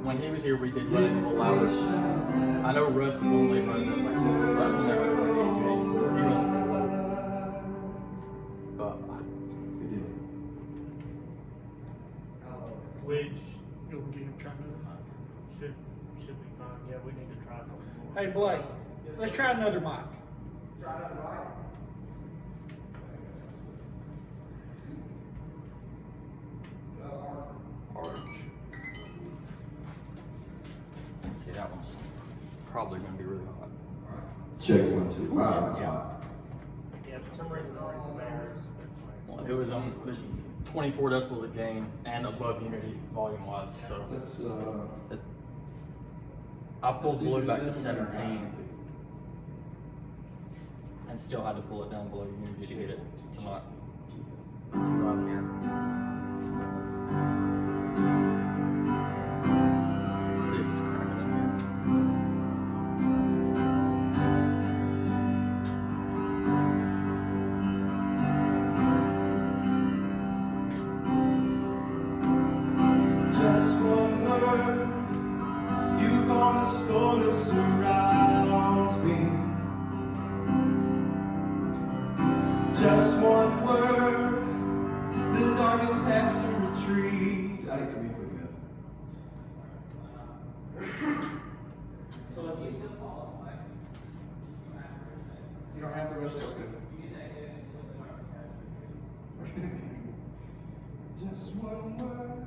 When he was here, we did run it a little louder. I know Russ only runs it like Russ will never run it 8284. He runs it low. But Which You'll get him trying another mic. should be fine. Yeah, we need to try a couple more. Hey Blake, let's try another mic. Arch. See, that one's probably going to be really hot. Check 1, 2. Wow, that's hot. Yeah, for some reason, Well, it was on 24 decibels a gain and above unity volume wise. So Let's I pulled below back to 17 and still had to pull it down below unity to get it to not too loud here. Let's see if it's cracking in here. just one word, you calm the storm that surrounds me. Just one word, the darkness has to retreat. I didn't come in quick enough. So let's see. You don't have to rush that good. Just one word.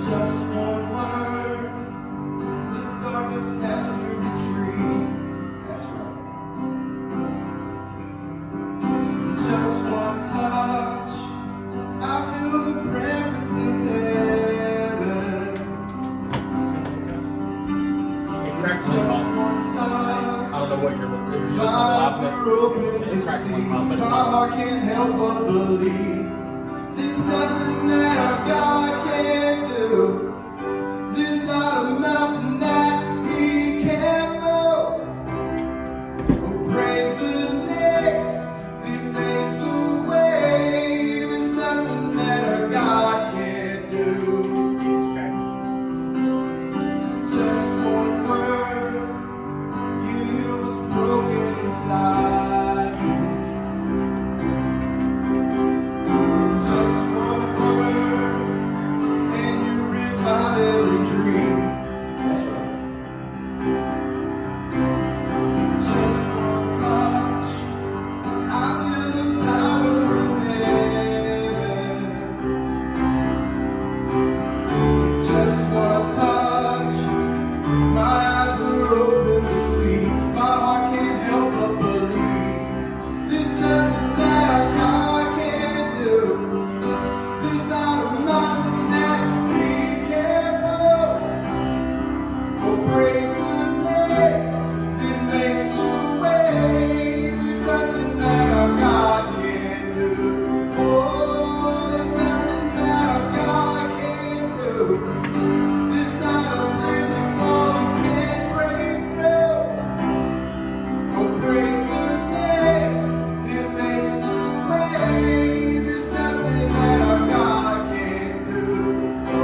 Just one word. The darkness has to retreat. That's right. cracked one time. I don't know what you're using the last mix. It cracked one time, but My heart can't help but believe there's nothing that our God can't do. There's not a mountain that He can't move. Oh, praise the name, He makes a way. There's nothing that our God can't do. Just one word, you heal what's broken inside me. And just one word, and you revive every dream. That's right. In just one touch, I feel the power of heaven. In just one touch, my eyes were open to see. My heart can't help but believe there's nothing that our God can't do. There's not a mountain that He can't move. Oh, praise the name that makes a way. There's nothing that our God can't do. Oh, there's nothing that our God can't do. There's not a prison wall He can't break through. Oh, praise the name that makes a way. There's nothing that our God can't do. Oh.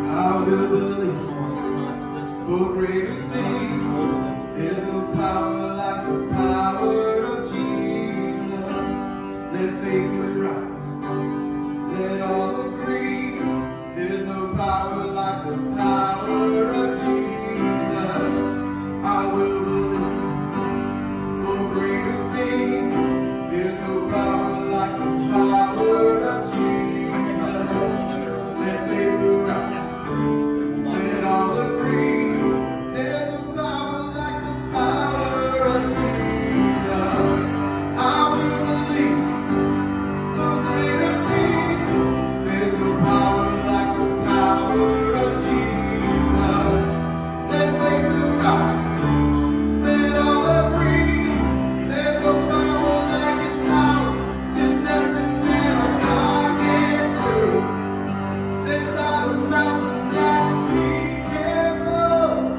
I will believe for greater things. There's no power like the power of Jesus. Let faith arise. Let all agree. There's no power like the power of Jesus. I will believe for greater things. There's no power like the power of Jesus. Let faith arise. Let all agree. There's no power like the power of Jesus. I will believe for greater things. There's no power like the power of Jesus. Let faith arise. Let all agree. There's no power like His power. There's nothing that our God can't do. There's not a mountain that He can't move.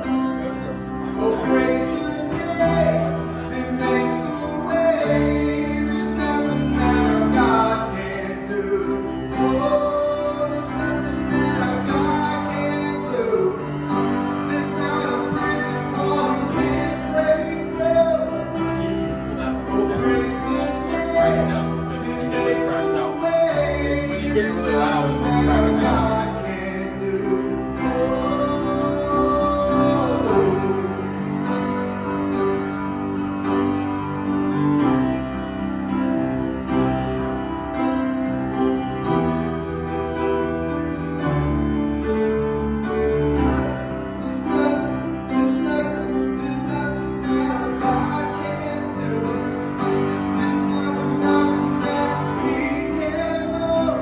Oh, praise the name that makes a way. There's nothing that our God can't do. Oh, there's nothing that our God can't do. There's not a prison wall He can't break through. Oh, praise the name that makes a way. There's nothing that our God can't do. Oh. There's nothing that our God can't do. There's not a mountain that He can't move.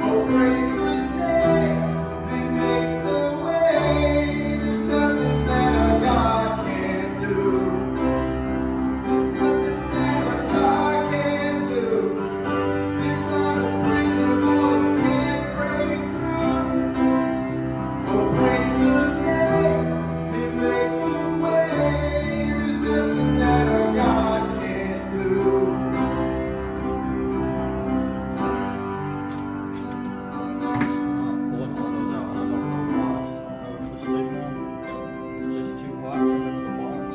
Oh, praise the name that makes the way. There's nothing that our God can't do. There's nothing that our God can't do. There's not a prison wall He can't break through. Oh, praise the name that makes the way. There's nothing that our God can't do. Pulling all those out. I don't know why. I don't know if the signal is just too hot coming to the box.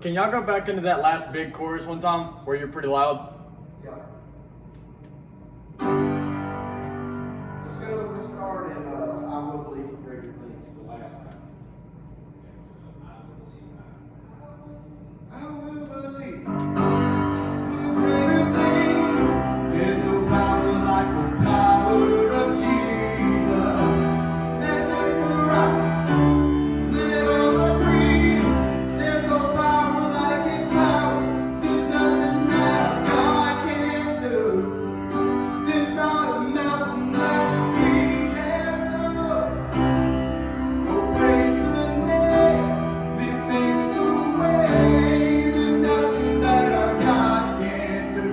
Can y'all go back into that last big chorus one time where you're pretty loud? Yeah. we started, I will believe for greater things the last time. I will believe for greater things. There's no power like the power of Jesus. Let the rise, let all agree. There's no power like His power. There's nothing that God can't do. There's not a mountain that He can't move. Oh, praise the name that makes the way. There's nothing that our God can't do.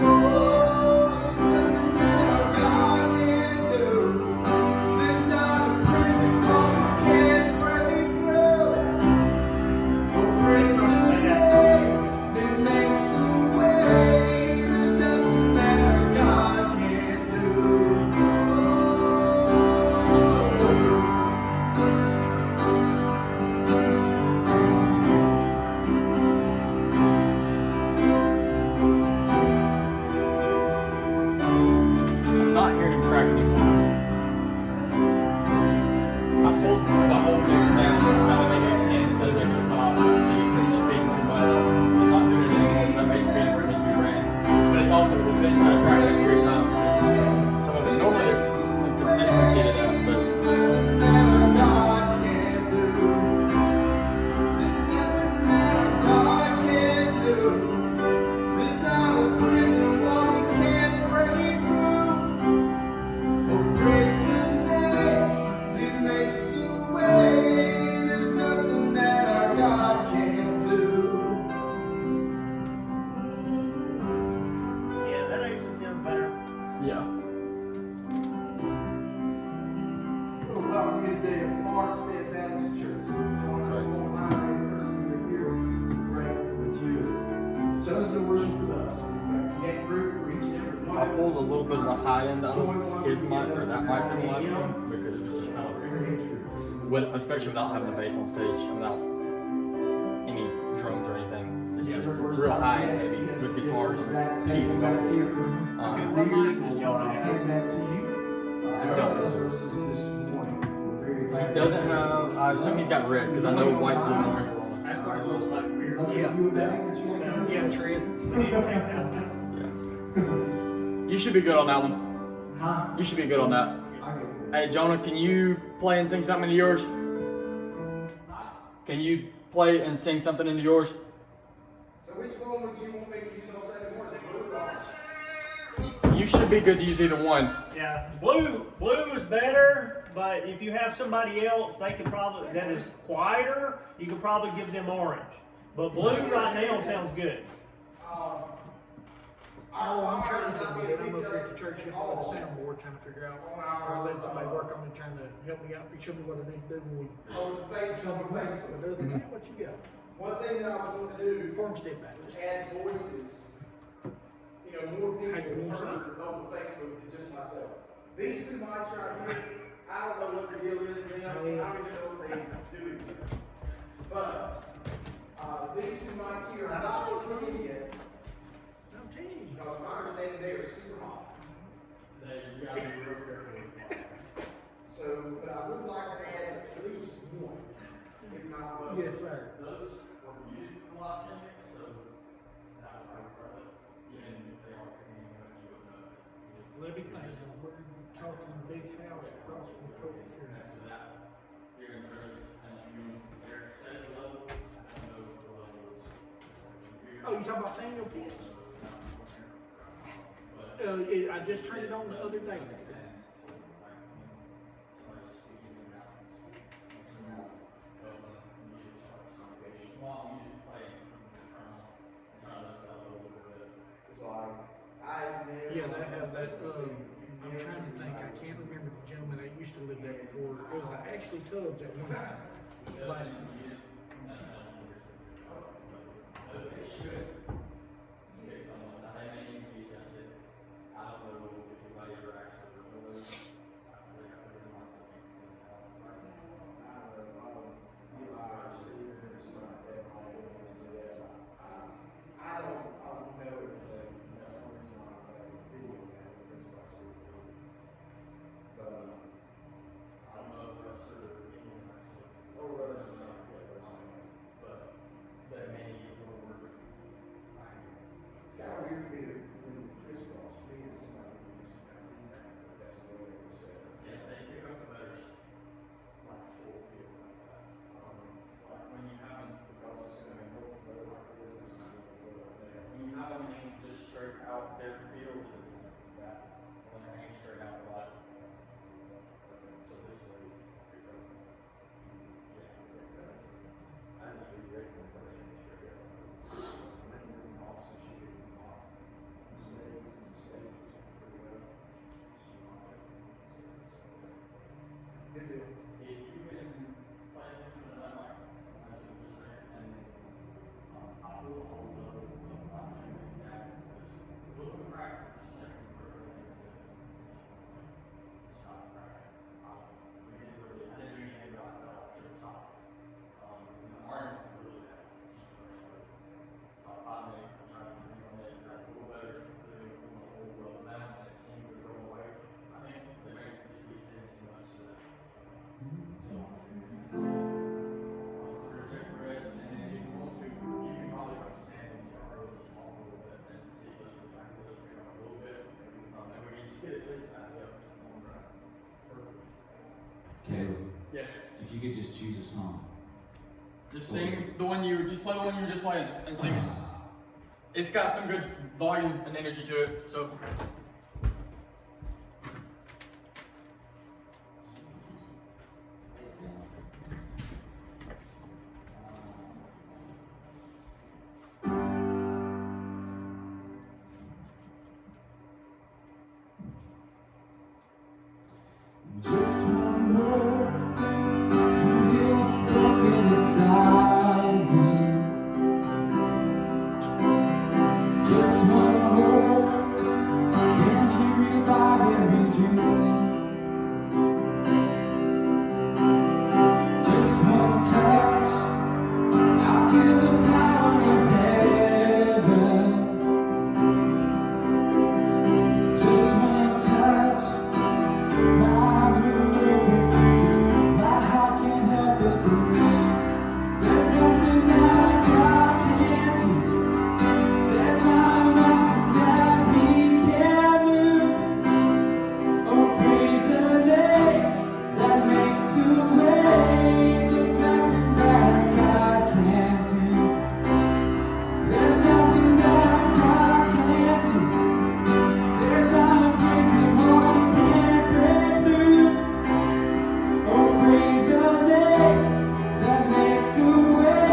Oh, there's nothing that our God can't do. There's not a prison wall we can't break through. Oh, praise the name that makes the way. There's nothing that our God can't do. I'm not hearing him crack anymore. I pulled the whole mix down, trying to make it 10 instead of making it 5 to see if it's speaking too much. I'm not doing it anymore, so that makes me ran. But it's also, it's been kind of cracking it 3 times. Some of it, normally there's some consistency to that, but Nothing that our God can't do. There's nothing that our God can't do. There's not a prison wall He can't break through. Oh, praise the name that makes a way. There's nothing that our God can't do. Yeah, that actually sounds better. yeah. Well, welcome you today to Farmstead Baptist Church. Join us online in person or here. We're grateful that you chose to worship with us. We've got a connect group for each and every one I of pulled a you. little bit of the high end out of his mic, or that mic in the last one, because it was just kind of, especially without having the bass on stage, and without any drums or anything. It's just real high and heavy with guitars, keys, and vocals. We'll hand that to you. After the services this morning. We're very glad He that doesn't you chose have, to I assume he's got red, because I know white, blue, and orange are on That's why it looks like weird. Let me give you a bag that you can. Yeah, it's red. We need to take that out. it. You should be good on that one. Huh? You should be good on that. I get it. Hey, Jonah, can you play and sing something into yours? Can you play and sing something into yours? So which one would you want me to use on Sunday morning? You should be good to use either one. Yeah, blue is better, but if you have somebody else, they could probably, that is quieter, you could probably give them orange. But blue right now sounds good. Oh, I'm trying to help me. I'm up here at the church helping with the soundboard, trying to figure out, or letting somebody work on it, trying to help me out. Show me what I need to do when we. On the face, on the face. But other than that, what you got? One thing that I was going to do Farmstead is Baptist. add voices. You know, more people Hey, you want heard on Facebook than just myself. These two mics right here, I don't know what the deal is with them. I don't even know if they do it yet. But these two mics here, I'm not going to tell you yet. I'm telling you. Because my understanding they are super hot. You gotta be real careful. So, but I would like to add at least one, if not both. Yes, sir. Those were used in a lot of things, so that would probably, even if they are picking up, you would know. Let me think. We're talking big house across from the court here. So that, you're in terms, and you, they're set level, and those levels. Oh, you talking about Samuel Pitts? I just turned it on the other day. Yeah, they have that. I'm trying to think. I can't remember the gentleman that used to live there before. It was Ashley Tubbs at one time. Last time. your feet are crisscross, me and somebody who uses that, that's the way it was set up. Yeah, they pick up the better, like, full field like that. Like, when you have them, Because it's gonna be more flow like this, and it's gonna flow like that. when you have them hang just straight out their field, it's like that. When they're hanging straight out a lot. So this way, pick up. Yeah. I just redirect the person straight up. When you're in office, you get them off. Stage pretty well. Good deal. If you can play into the mic, that's what you're saying, and I will hold the back, because we'll practice second for everything to stop cracking. We didn't really, I didn't do anything about that, I should stop. Martin really had about 5 minutes, I'm trying to think on it, that's a little better than when the whole world down, and it seemed to go away. I think they may just be sending too much to that. Caleb, Yes. if you could just choose a song. Just sing the one you just play the one you were just playing and sing it. It's got some good volume and energy to it, so. Just one word, you hear what's broken inside me. Just one word, and you revive every dream. Just one touch, I feel the power of heaven. Just one touch. My eyes were open to see, my heart can't help but believe. There's nothing that God can't do, there's not a mountain that He can't move. Oh, praise the name that makes a way. There's nothing that God can't do, there's nothing that God can't do. There's not a place in all He can't break through. Oh, praise the name that makes a way.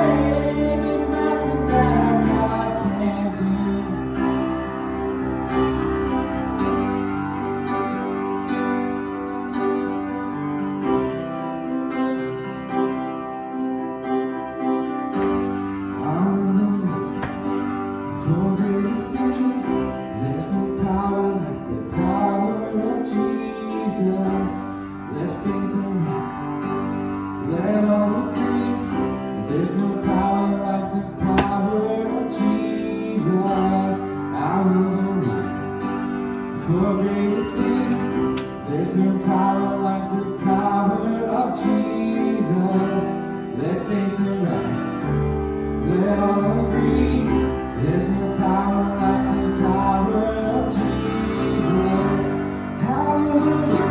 There's nothing that God can't do. Hallelujah. For greater things, there's no power like the power of Jesus. Let faith arise, let all agree. There's no power like the power of Jesus. I will believe. For greater things, there's no power like the power of Jesus. Let faith arise. Let all agree, there's no power like the power of Jesus. Hallelujah.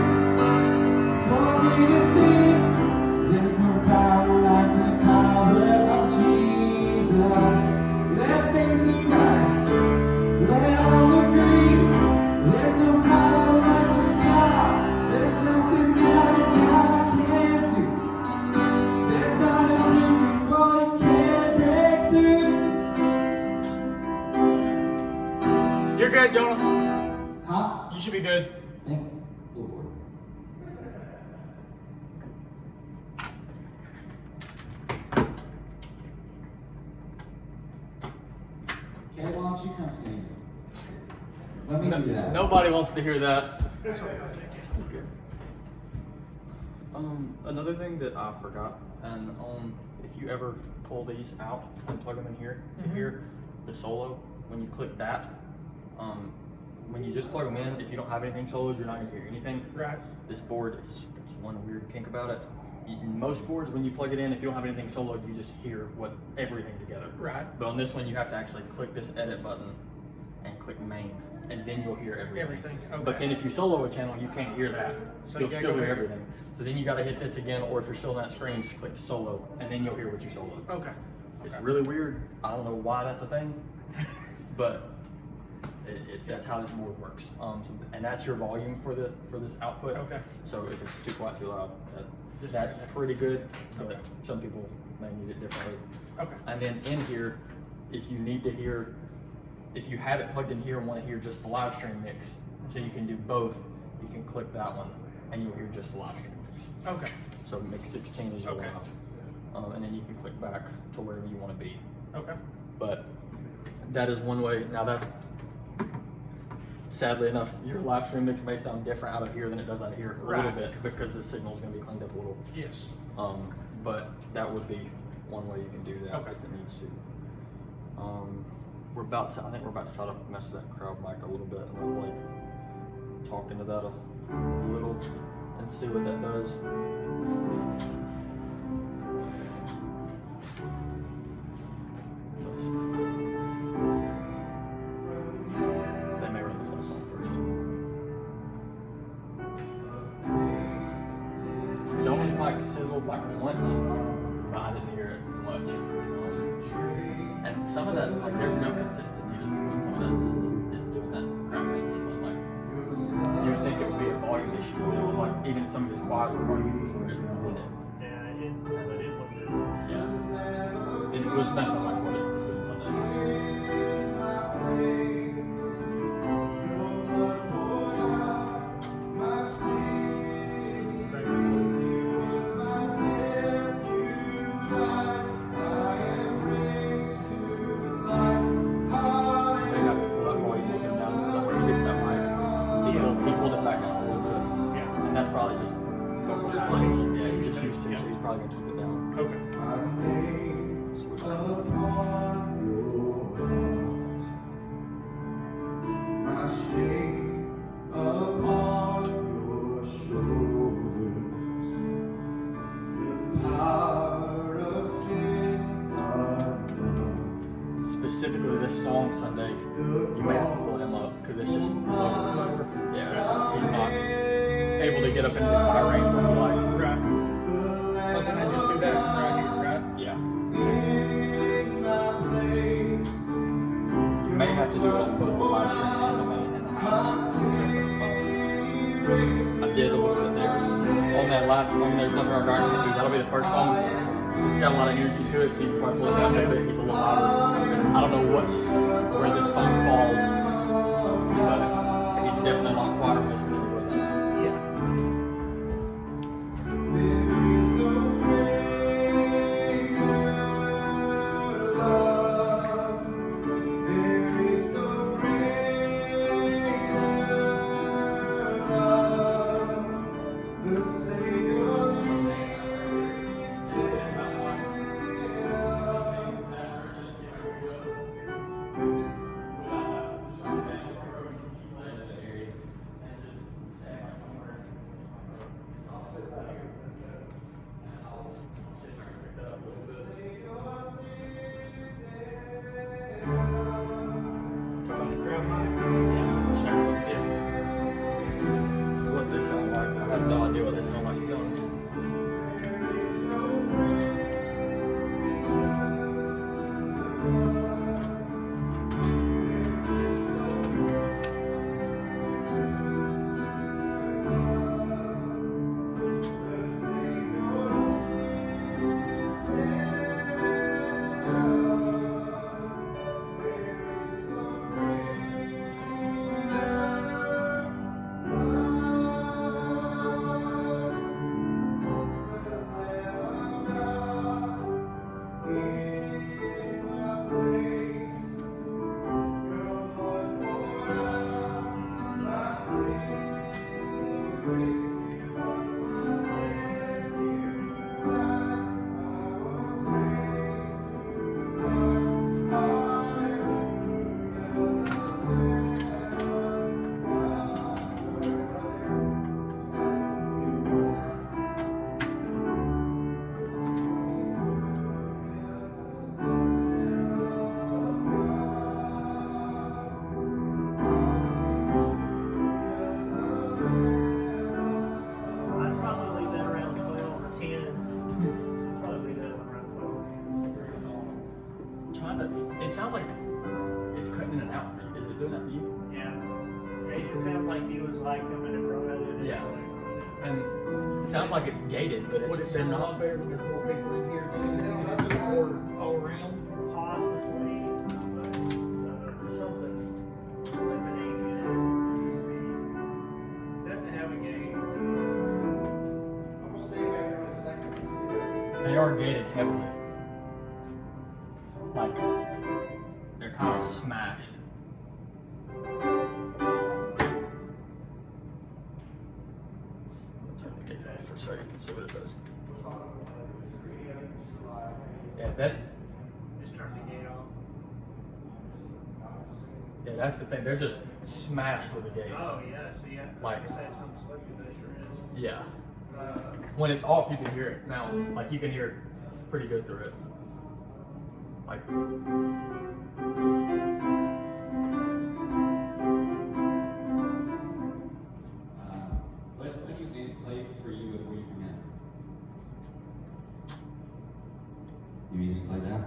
For greater things, there's no power like the power of Jesus. Let faith arise, let all agree, there's no power like the sky. There's nothing that God can't do. There's not a prison wall He can't break through. You're good, Jonah. Huh? You should be good. Thank the Lord. Okay, why don't you come sing? Let me do that. Nobody wants to hear that. Another thing that I forgot, and if you ever pull these out and plug them in here to hear the solo, when you click that, when you just plug them in, if you don't have anything soloed, you're not gonna hear anything. Right. This board is, it's one weird kink about it. In most boards, when you plug it in, if you don't have anything soloed, you just hear everything together. Right. But on this one, you have to actually click this edit button and click main, and then you'll hear everything. Everything, okay. But then if you solo a channel, you can't hear that. So You'll you gotta still go hear here. everything. So then you got to hit this again, or if you're still on that screen, just click solo, and then you'll hear what you soloed. Okay. It's really weird. I don't know why that's a thing, but that's how this board works. And that's your volume for this output. Okay. So if it's too quiet, too loud, that's pretty good. But Okay. some people may need it differently. Okay. And then in here, if you need to hear, if you have it plugged in here and want to hear just the live stream mix, so you can do both, you can click that one, and you'll hear just the live stream mix. Okay. So mix 16 is your Okay. live, and then you can click back to wherever you want to be. Okay. But that is one way. Now that, sadly enough, your live stream mix may sound different out of here than it does out of here a little Right. bit because the signal is going to be cleaned up a little. Yes. But that would be one way you can do that Okay. if it needs to. I think we're about to try to mess with that crowd mic a little bit and let Blake talk into that a little and see what that does. They may run this last song first. Donna's mic sizzled like once, but I didn't hear it much. And some of that, like, there's no consistency to when some of this is doing that crap sizzling. Like, you would think it would be a volume issue, but it was like even some of his quieter volumes where it didn't. Yeah. It was nothing like what it was doing something. They have to pull that volume up and down to where he gets that mic. He pulled it back down a little bit. Yeah. And that's probably just Just what he's yeah, he's used just to. used to, so he's probably gonna keep it down. Okay. My shame upon your shoulders, the power of sin undone. Specifically this song Sunday, you may have to pull him up because it's just lower. Yeah, he's not able to get up into his high range like he likes. Right. So then I just do that from right here, right? Yeah. In my place, You may have to do it on both the live stream and the house. I did a little bit there. On that last song, There's Nothing Wrong with Gardening, that'll be the first song. It's got a lot of energy to it, so you can try to pull it down a little bit. He's a little louder. I don't know where this song falls, but he's definitely a lot quieter than this one. Yeah. there is no greater love. There is no greater love. The Savior Check and see what they sound like. I have no idea what they sound like. sounds like it's gated, but Would it they're sound a lot not. better when there's more people in here? It's more all around. Possibly, but there's something limiting it. Doesn't have a gate. I'm gonna stay back here a second. They are gated heavily. Like they're kind of smashed. Turn the gate off for a second and see what it does. Yeah, that's Just turn the gate off. that's the thing. They're just smashed with the gate. Oh, yeah, see, Like- I said, some slippy that sure is. Yeah. When it's off, you can hear it. Now, like you can hear it pretty good through it. Like. What do you need play for you before you come in? You mean just play that?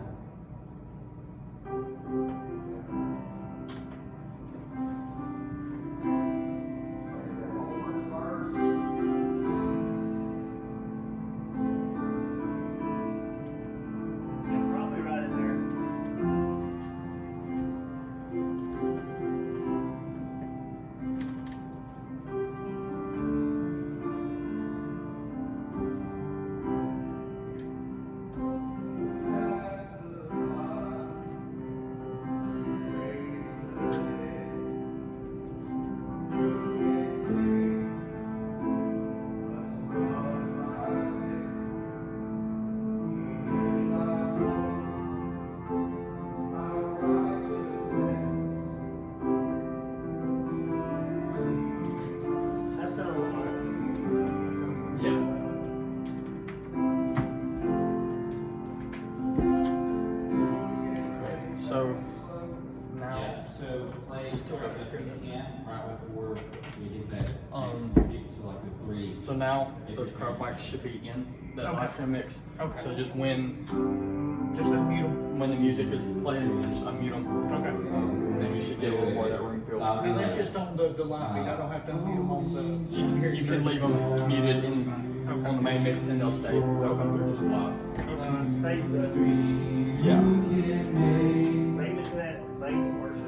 Yeah, probably right in there. That sounds like. Yeah. So now. Yeah, so play sort of if you can, right before we hit that Um, next beat, so like the three. So now those crowd mics should be in the Okay. live stream mix. Okay. So just when Just unmute them. the music is playing, just unmute them. Okay. Then you should get a little more of that room feel. So I'll And do that's that. just on the live feed. I don't have to unmute them on the. You can leave them muted on the main mix and they'll stay. They'll come through just live. Save the, Yeah. save it to that main portion.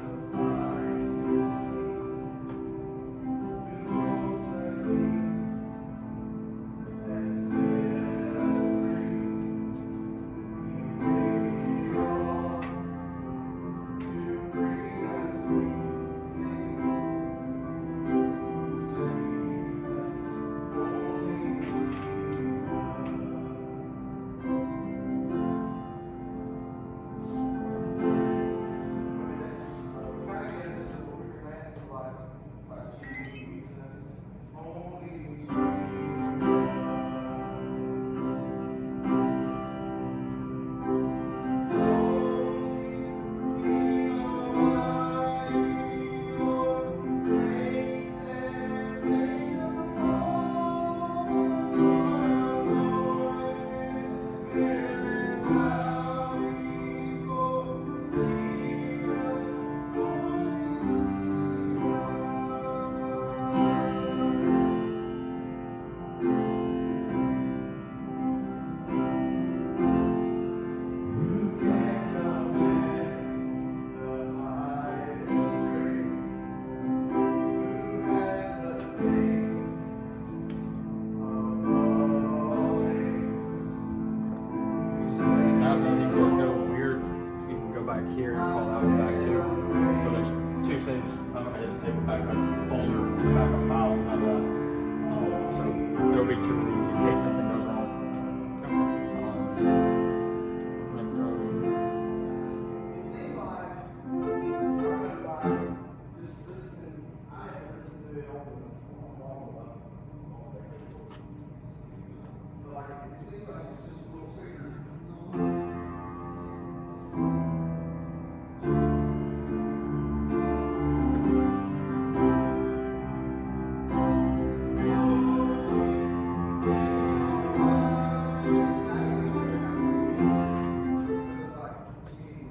Now if anything does go weird, you can go back here and call out back too. So there's two things. I'm gonna hit the save backup folder, backup file, and have that. So there'll be two of these in case something goes wrong. And then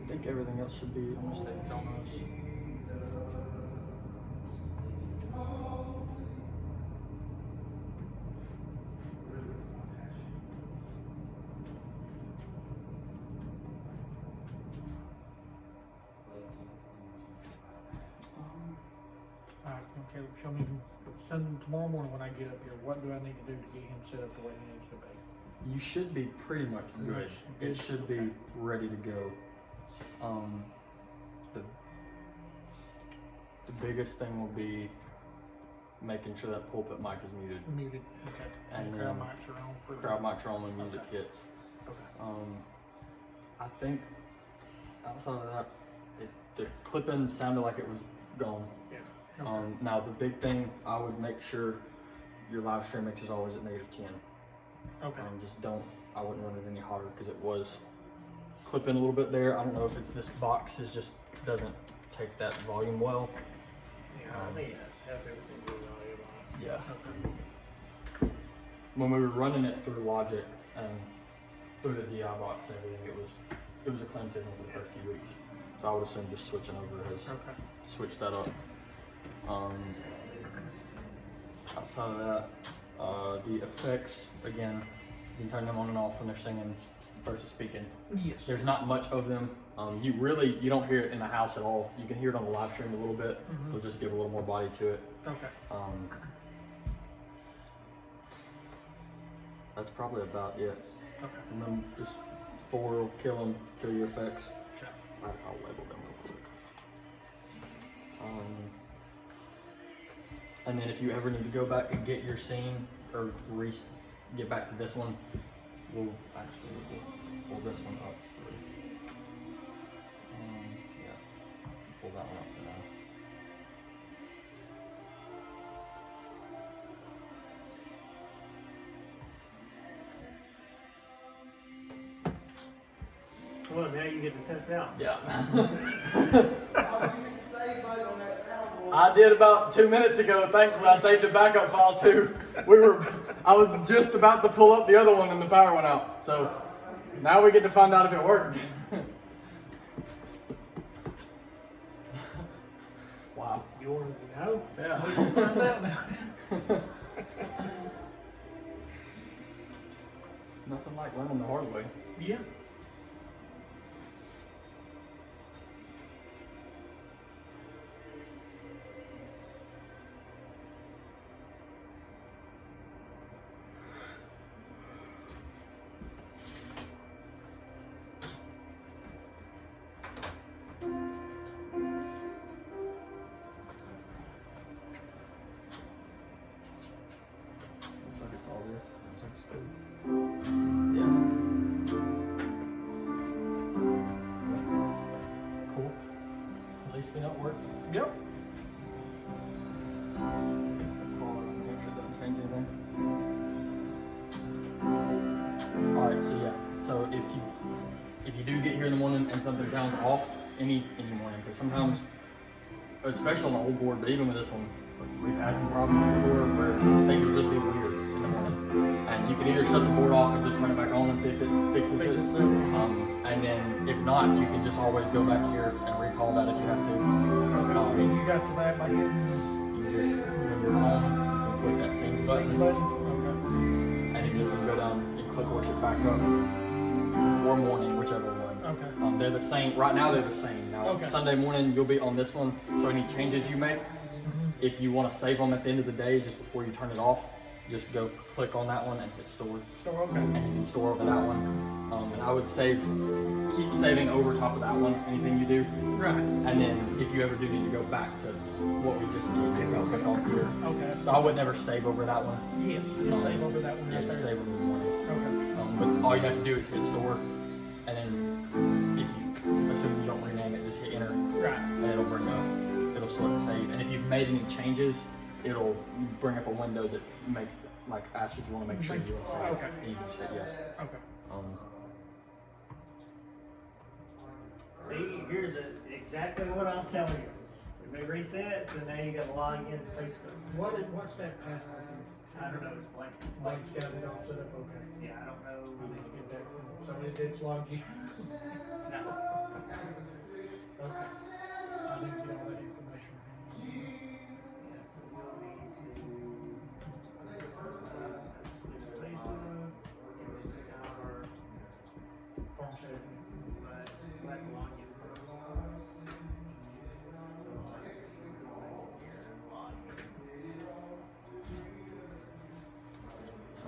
I think everything else should be, I'm gonna say Jonas. show me, send tomorrow morning when I get up here, what do I need to do to get him set up the way he needs to be? You should be pretty much good. Much It good? should be Okay. ready to go. The biggest thing will be making sure that pulpit mic is muted. Muted, okay. And And crowd then mics are on for. Crowd mics are on when music hits. Okay. I think outside of that, the clipping sounded like it was gone. Yeah. Okay. Now the big thing, I would make sure your live stream mix is always at -10. Okay. Just don't, I wouldn't run it any hotter because it was clipping a little bit there. I don't know if it's this box is just doesn't take that volume well. Yeah, I think it has everything to do with audio box. Yeah. Okay. When we were running it through Logic and through the DI box and everything, it was a clean signal for the first few weeks. So I would assume just switching over has Okay. switched that up. Outside of that, the effects, again, you can turn them on and off when they're singing versus speaking. Yes. There's not much of them. You don't hear it in the house at all. You can hear it on the live stream a little bit. Mhm. It'll just give a little more body to it. Okay. That's probably about it. Okay. And then just 4 kill your effects. Okay. I'll label them real quick. And then if you ever need to go back and get your scene or get back to this one, we'll pull this one up for yeah, pull that one up for now. Well, now you get to test it out. Yeah. I did about 2 minutes ago. Thankfully, I saved a backup file too. I was just about to pull up the other one and the power went out. So now we get to find out if it worked. Wow. You want to know? Yeah. Find out now. Nothing like learning the hard way. Yeah. Looks like it's all there. Looks like it's good. Yeah. Cool. At least we know it worked. Yep. Make sure it doesn't change anything. Alright, so yeah. So if you do get here in the morning and something sounds off any morning, because sometimes, especially on the old board, but even with this one, we've had some problems before where things will just be weird in the morning. And you can either shut the board off and just turn it back on and see if it fixes it. And then if not, you can just always go back here and recall that if you have to. Okay. And you got to that by hitting You just, when you're home, you can click that scenes the button. same button? Okay. And then you can go down and click worship back up or morning, whichever one. Okay. They're the same. Right now, they're the same. Now, Okay. Sunday morning, you'll be on this one. So any changes you make, Mm-hmm. if you want to save them at the end of the day, just before you turn it off, just go click on that one and hit store. Store, okay. And you can store over that one. And I would keep saving over top of that one, anything you do. Right. And then if you ever do need to go back to what we just did, you can click on here. Okay. So I would never save over that one. Yes, just save over that one Yeah, right just there. save them in the morning. Okay. But all you have to do is hit store, and then if you, assuming you don't rename it, just hit enter, Right. and it'll select save. And if you've made any changes, it'll bring up a window that ask if you want to make sure you want to save. Okay. And you can just hit yes. Okay. See, here's exactly what I was telling you. We made resets, and now you got to log in to Facebook. What's that password? I don't know, it's blank. Blake's got it all set up, okay. Yeah, I don't know. I need to get that from somebody that's logged you. No. Okay. I need to get all that information.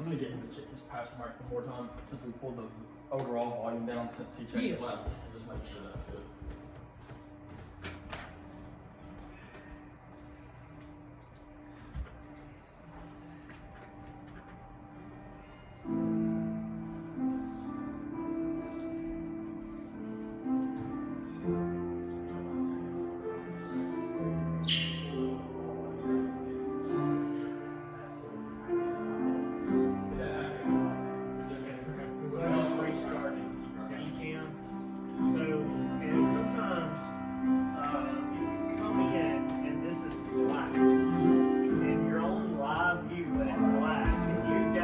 I'm gonna get him to check his pastor mic one more time since we pulled the overall volume down since he checked Yes. it last. Just make sure that's good.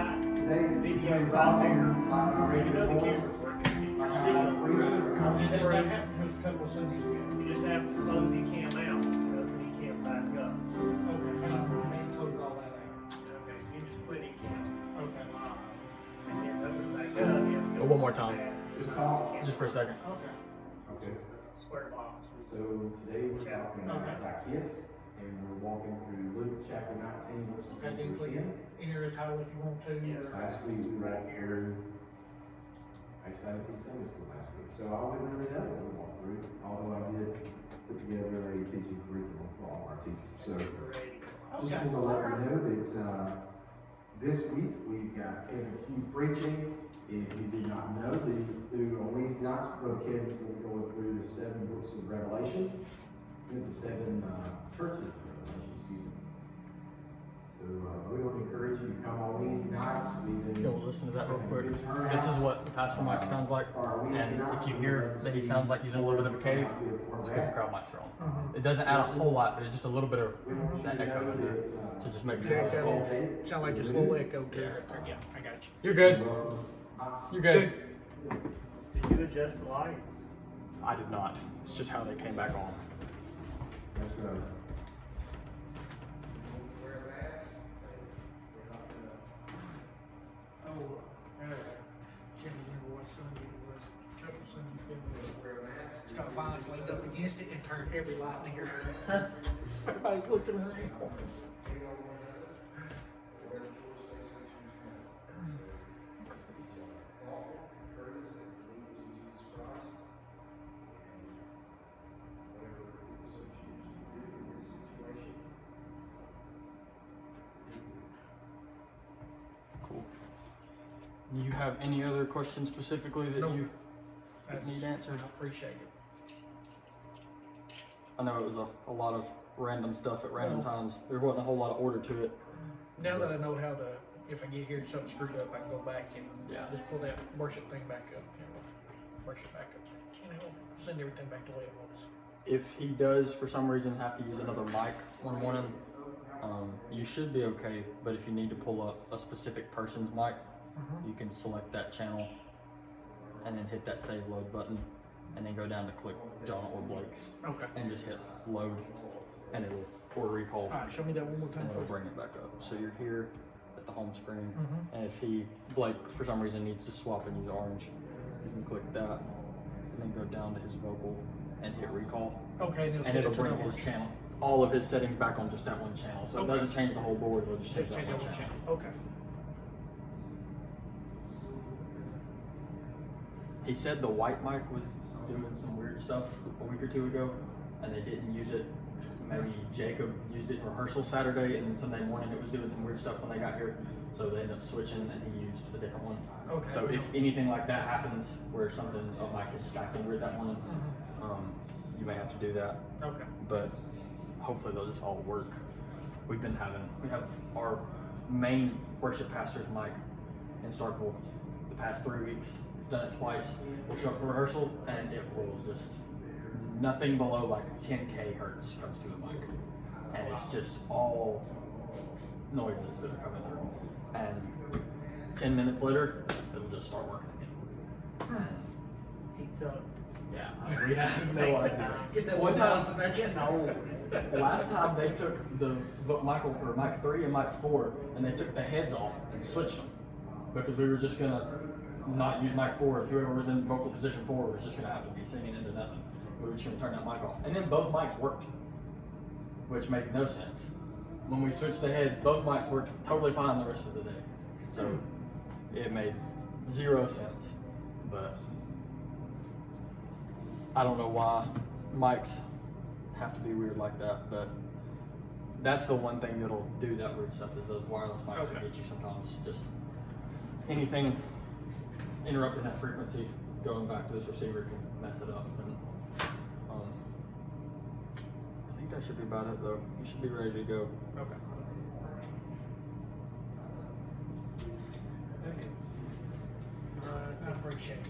videos out there, you know the camera's working, you can see them. That happened just a couple of Sundays ago. You just have to close your cam out, open your cam back up. Okay, man, close all that out. Okay, so you just quit your cam. Okay. And then open it back up. You have to go One more time. Just for a second. Okay. Okay, Square box. so today we're talking about Okay. Zacchaeus, and we're walking through Luke chapter 19, verses Okay, 1 then through click 10. enter a title if you want to. Yes. Last week we read through, actually I didn't think Sunday school last week, so I wouldn't really know what we walked through, although I did put together a teaching curriculum for all our teachers. So just Okay. want to let you know that, this week we've got Kevin Q preaching. If you did not know, through on Wednesday nights, Brother Kevin's going to be going through the 7 books of Revelation, through the 7 churches of Revelation, excuse me. So, we want to encourage you to come on Wednesday nights. Go listen to that real quick. This is what the pastor mic sounds like, and if you hear that he sounds like he's in a little bit of a cave, it's because the crowd mics are on. It doesn't add a whole lot, but it's just a little bit of that echo in there. So just make sure it's off. Sound like just a little echo to it. Yeah, I got you. You're good. You're good. Did you adjust the lights? I did not. It's just how they came back on. That's right. Oh, can't remember what Sunday it was. A couple Sundays ago. It's got vines laid up against it and turned every light in here. Everybody's looking around. Cool. Do you have any other questions specifically that Nope. you That's- need answered? I appreciate it. I know it was a lot of random stuff at random times. There wasn't a whole lot of order to it. Now that I know how to, if I get here and something screwed up, I can go back and Yeah. just pull that worship thing back up. Worship back up. And it'll send everything back the way it was. If he does, for some reason, have to use another mic one morning, you should be okay. But if you need to pull up a specific person's mic, you can select that channel and then hit that save load button and then go down to click John or Blake's Okay. and just hit load and it'll, or recall, Alright, show me that one more time. and it'll bring it back up. So you're here at the home screen, Mhm. and if Blake, for some reason needs to swap and use orange, you can click that and then go down to his vocal and hit recall. Okay, and And send it'll it to bring that his one. channel, all of his settings back on just that one channel. So it Okay. doesn't change the whole board, it'll just change Just that change one that one channel. channel. Okay. He said the white mic was doing some weird stuff a week or two ago, and they didn't use it. Maybe Jacob used it in rehearsal Saturday, and then Sunday morning it was doing some weird stuff when they got here. So they ended up switching, and he used a different one. Okay. So if anything like that happens, where something, a mic is just acting weird that morning, you may have to do that. Okay. But hopefully they'll just all work. We have our main worship pastor's mic in Starkville the past 3 weeks. It's done it twice. We'll show up for rehearsal and it will just, nothing below like 10K hertz comes through the mic. And it's just all noises that are coming through. And 10 minutes later, it'll just start working again. Heats up. Yeah, we have no idea. Get that One one time- thousand. That's getting old. Last time they took the mic 3 and mic 4 and they took the heads off and switched them because we were just gonna not use mic 4. Whoever was in vocal position 4 was just gonna have to be singing into nothing. We were just gonna turn that mic off, and then both mics worked, which made no sense. When we switched the heads, both mics worked totally fine the rest of the day. So it made 0 sense. But I don't know why mics have to be weird like that, but that's the one thing that'll do that weird stuff is those wireless mics will get you sometimes. Just anything interrupting that frequency going back to this receiver can mess it up. And I think that should be about it though. You should be ready to go. Okay. I appreciate it.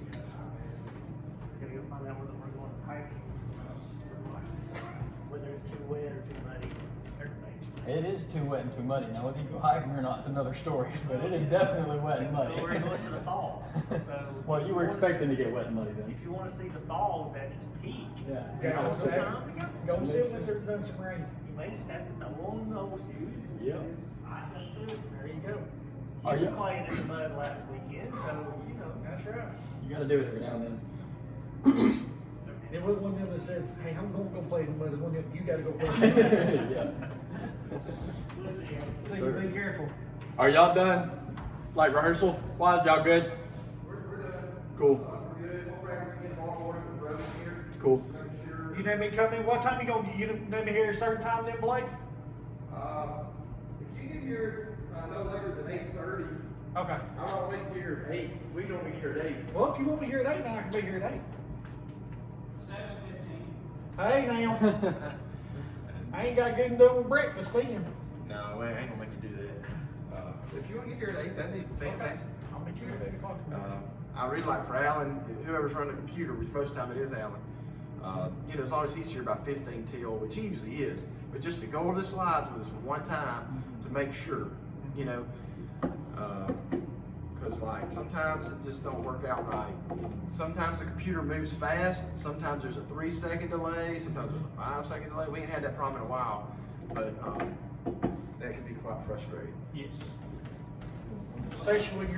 Gotta go find out whether we're going to pipe, whether it's too wet or too muddy, everything. It is too wet and too muddy. Now whether you go hiking or not, it's another story. But it is definitely wet and muddy. So we're going to the falls. So Well, you were expecting to get wet and muddy then. if you want to see the falls at its peak, Yeah. Yeah, now's the time to go. Go sit when there's done some rain. You may just have to throw on those shoes. Yeah. I have to. There you go. Are You you? were playing in the mud last weekend, so you know. That's right. You gotta do it every now and then. There was one of them that says, hey, I'm gonna go play in the mud. There's one of them, you gotta go play in the mud. Yeah. So you be careful. Are y'all done? Like rehearsal wise, y'all good? We're done. Cool. We're good. We'll practice again tomorrow morning with Russ here. Cool. Making sure. You name me come in, what time you name me here at a certain time then, Blake? If you get here no later than 8:30, Okay. I don't wait here at 8. We don't be here at 8. Well, if you want me here at 8, now I can be here at 8. 7:15. Hey now. I ain't got good and done with breakfast then. No, I ain't gonna make you do that. If you want to get here at 8, that'd be fantastic. I'll meet you at 8 o'clock. I really like for Alan, whoever's running the computer, which most of the time it is Alan, as long as he's here by 15 till, which he usually is, but just to go over the slides with us one time to make sure, because like sometimes it just don't work out right. Sometimes the computer moves fast, sometimes there's a 3-second delay, sometimes there's a 5-second delay. We ain't had that problem in a while, but that can be quite frustrating. Yes. Especially when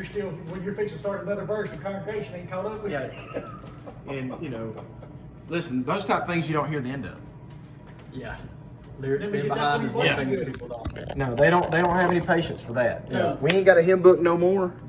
you're fixing to start another verse, the congregation ain't caught up with you. And listen, those type of things you don't hear the end of. Yeah. Lyrics Let me being get that behind is one one for you. thing that people don't. No, they don't have any patience for that. Yeah. We ain't got a hymn book no more.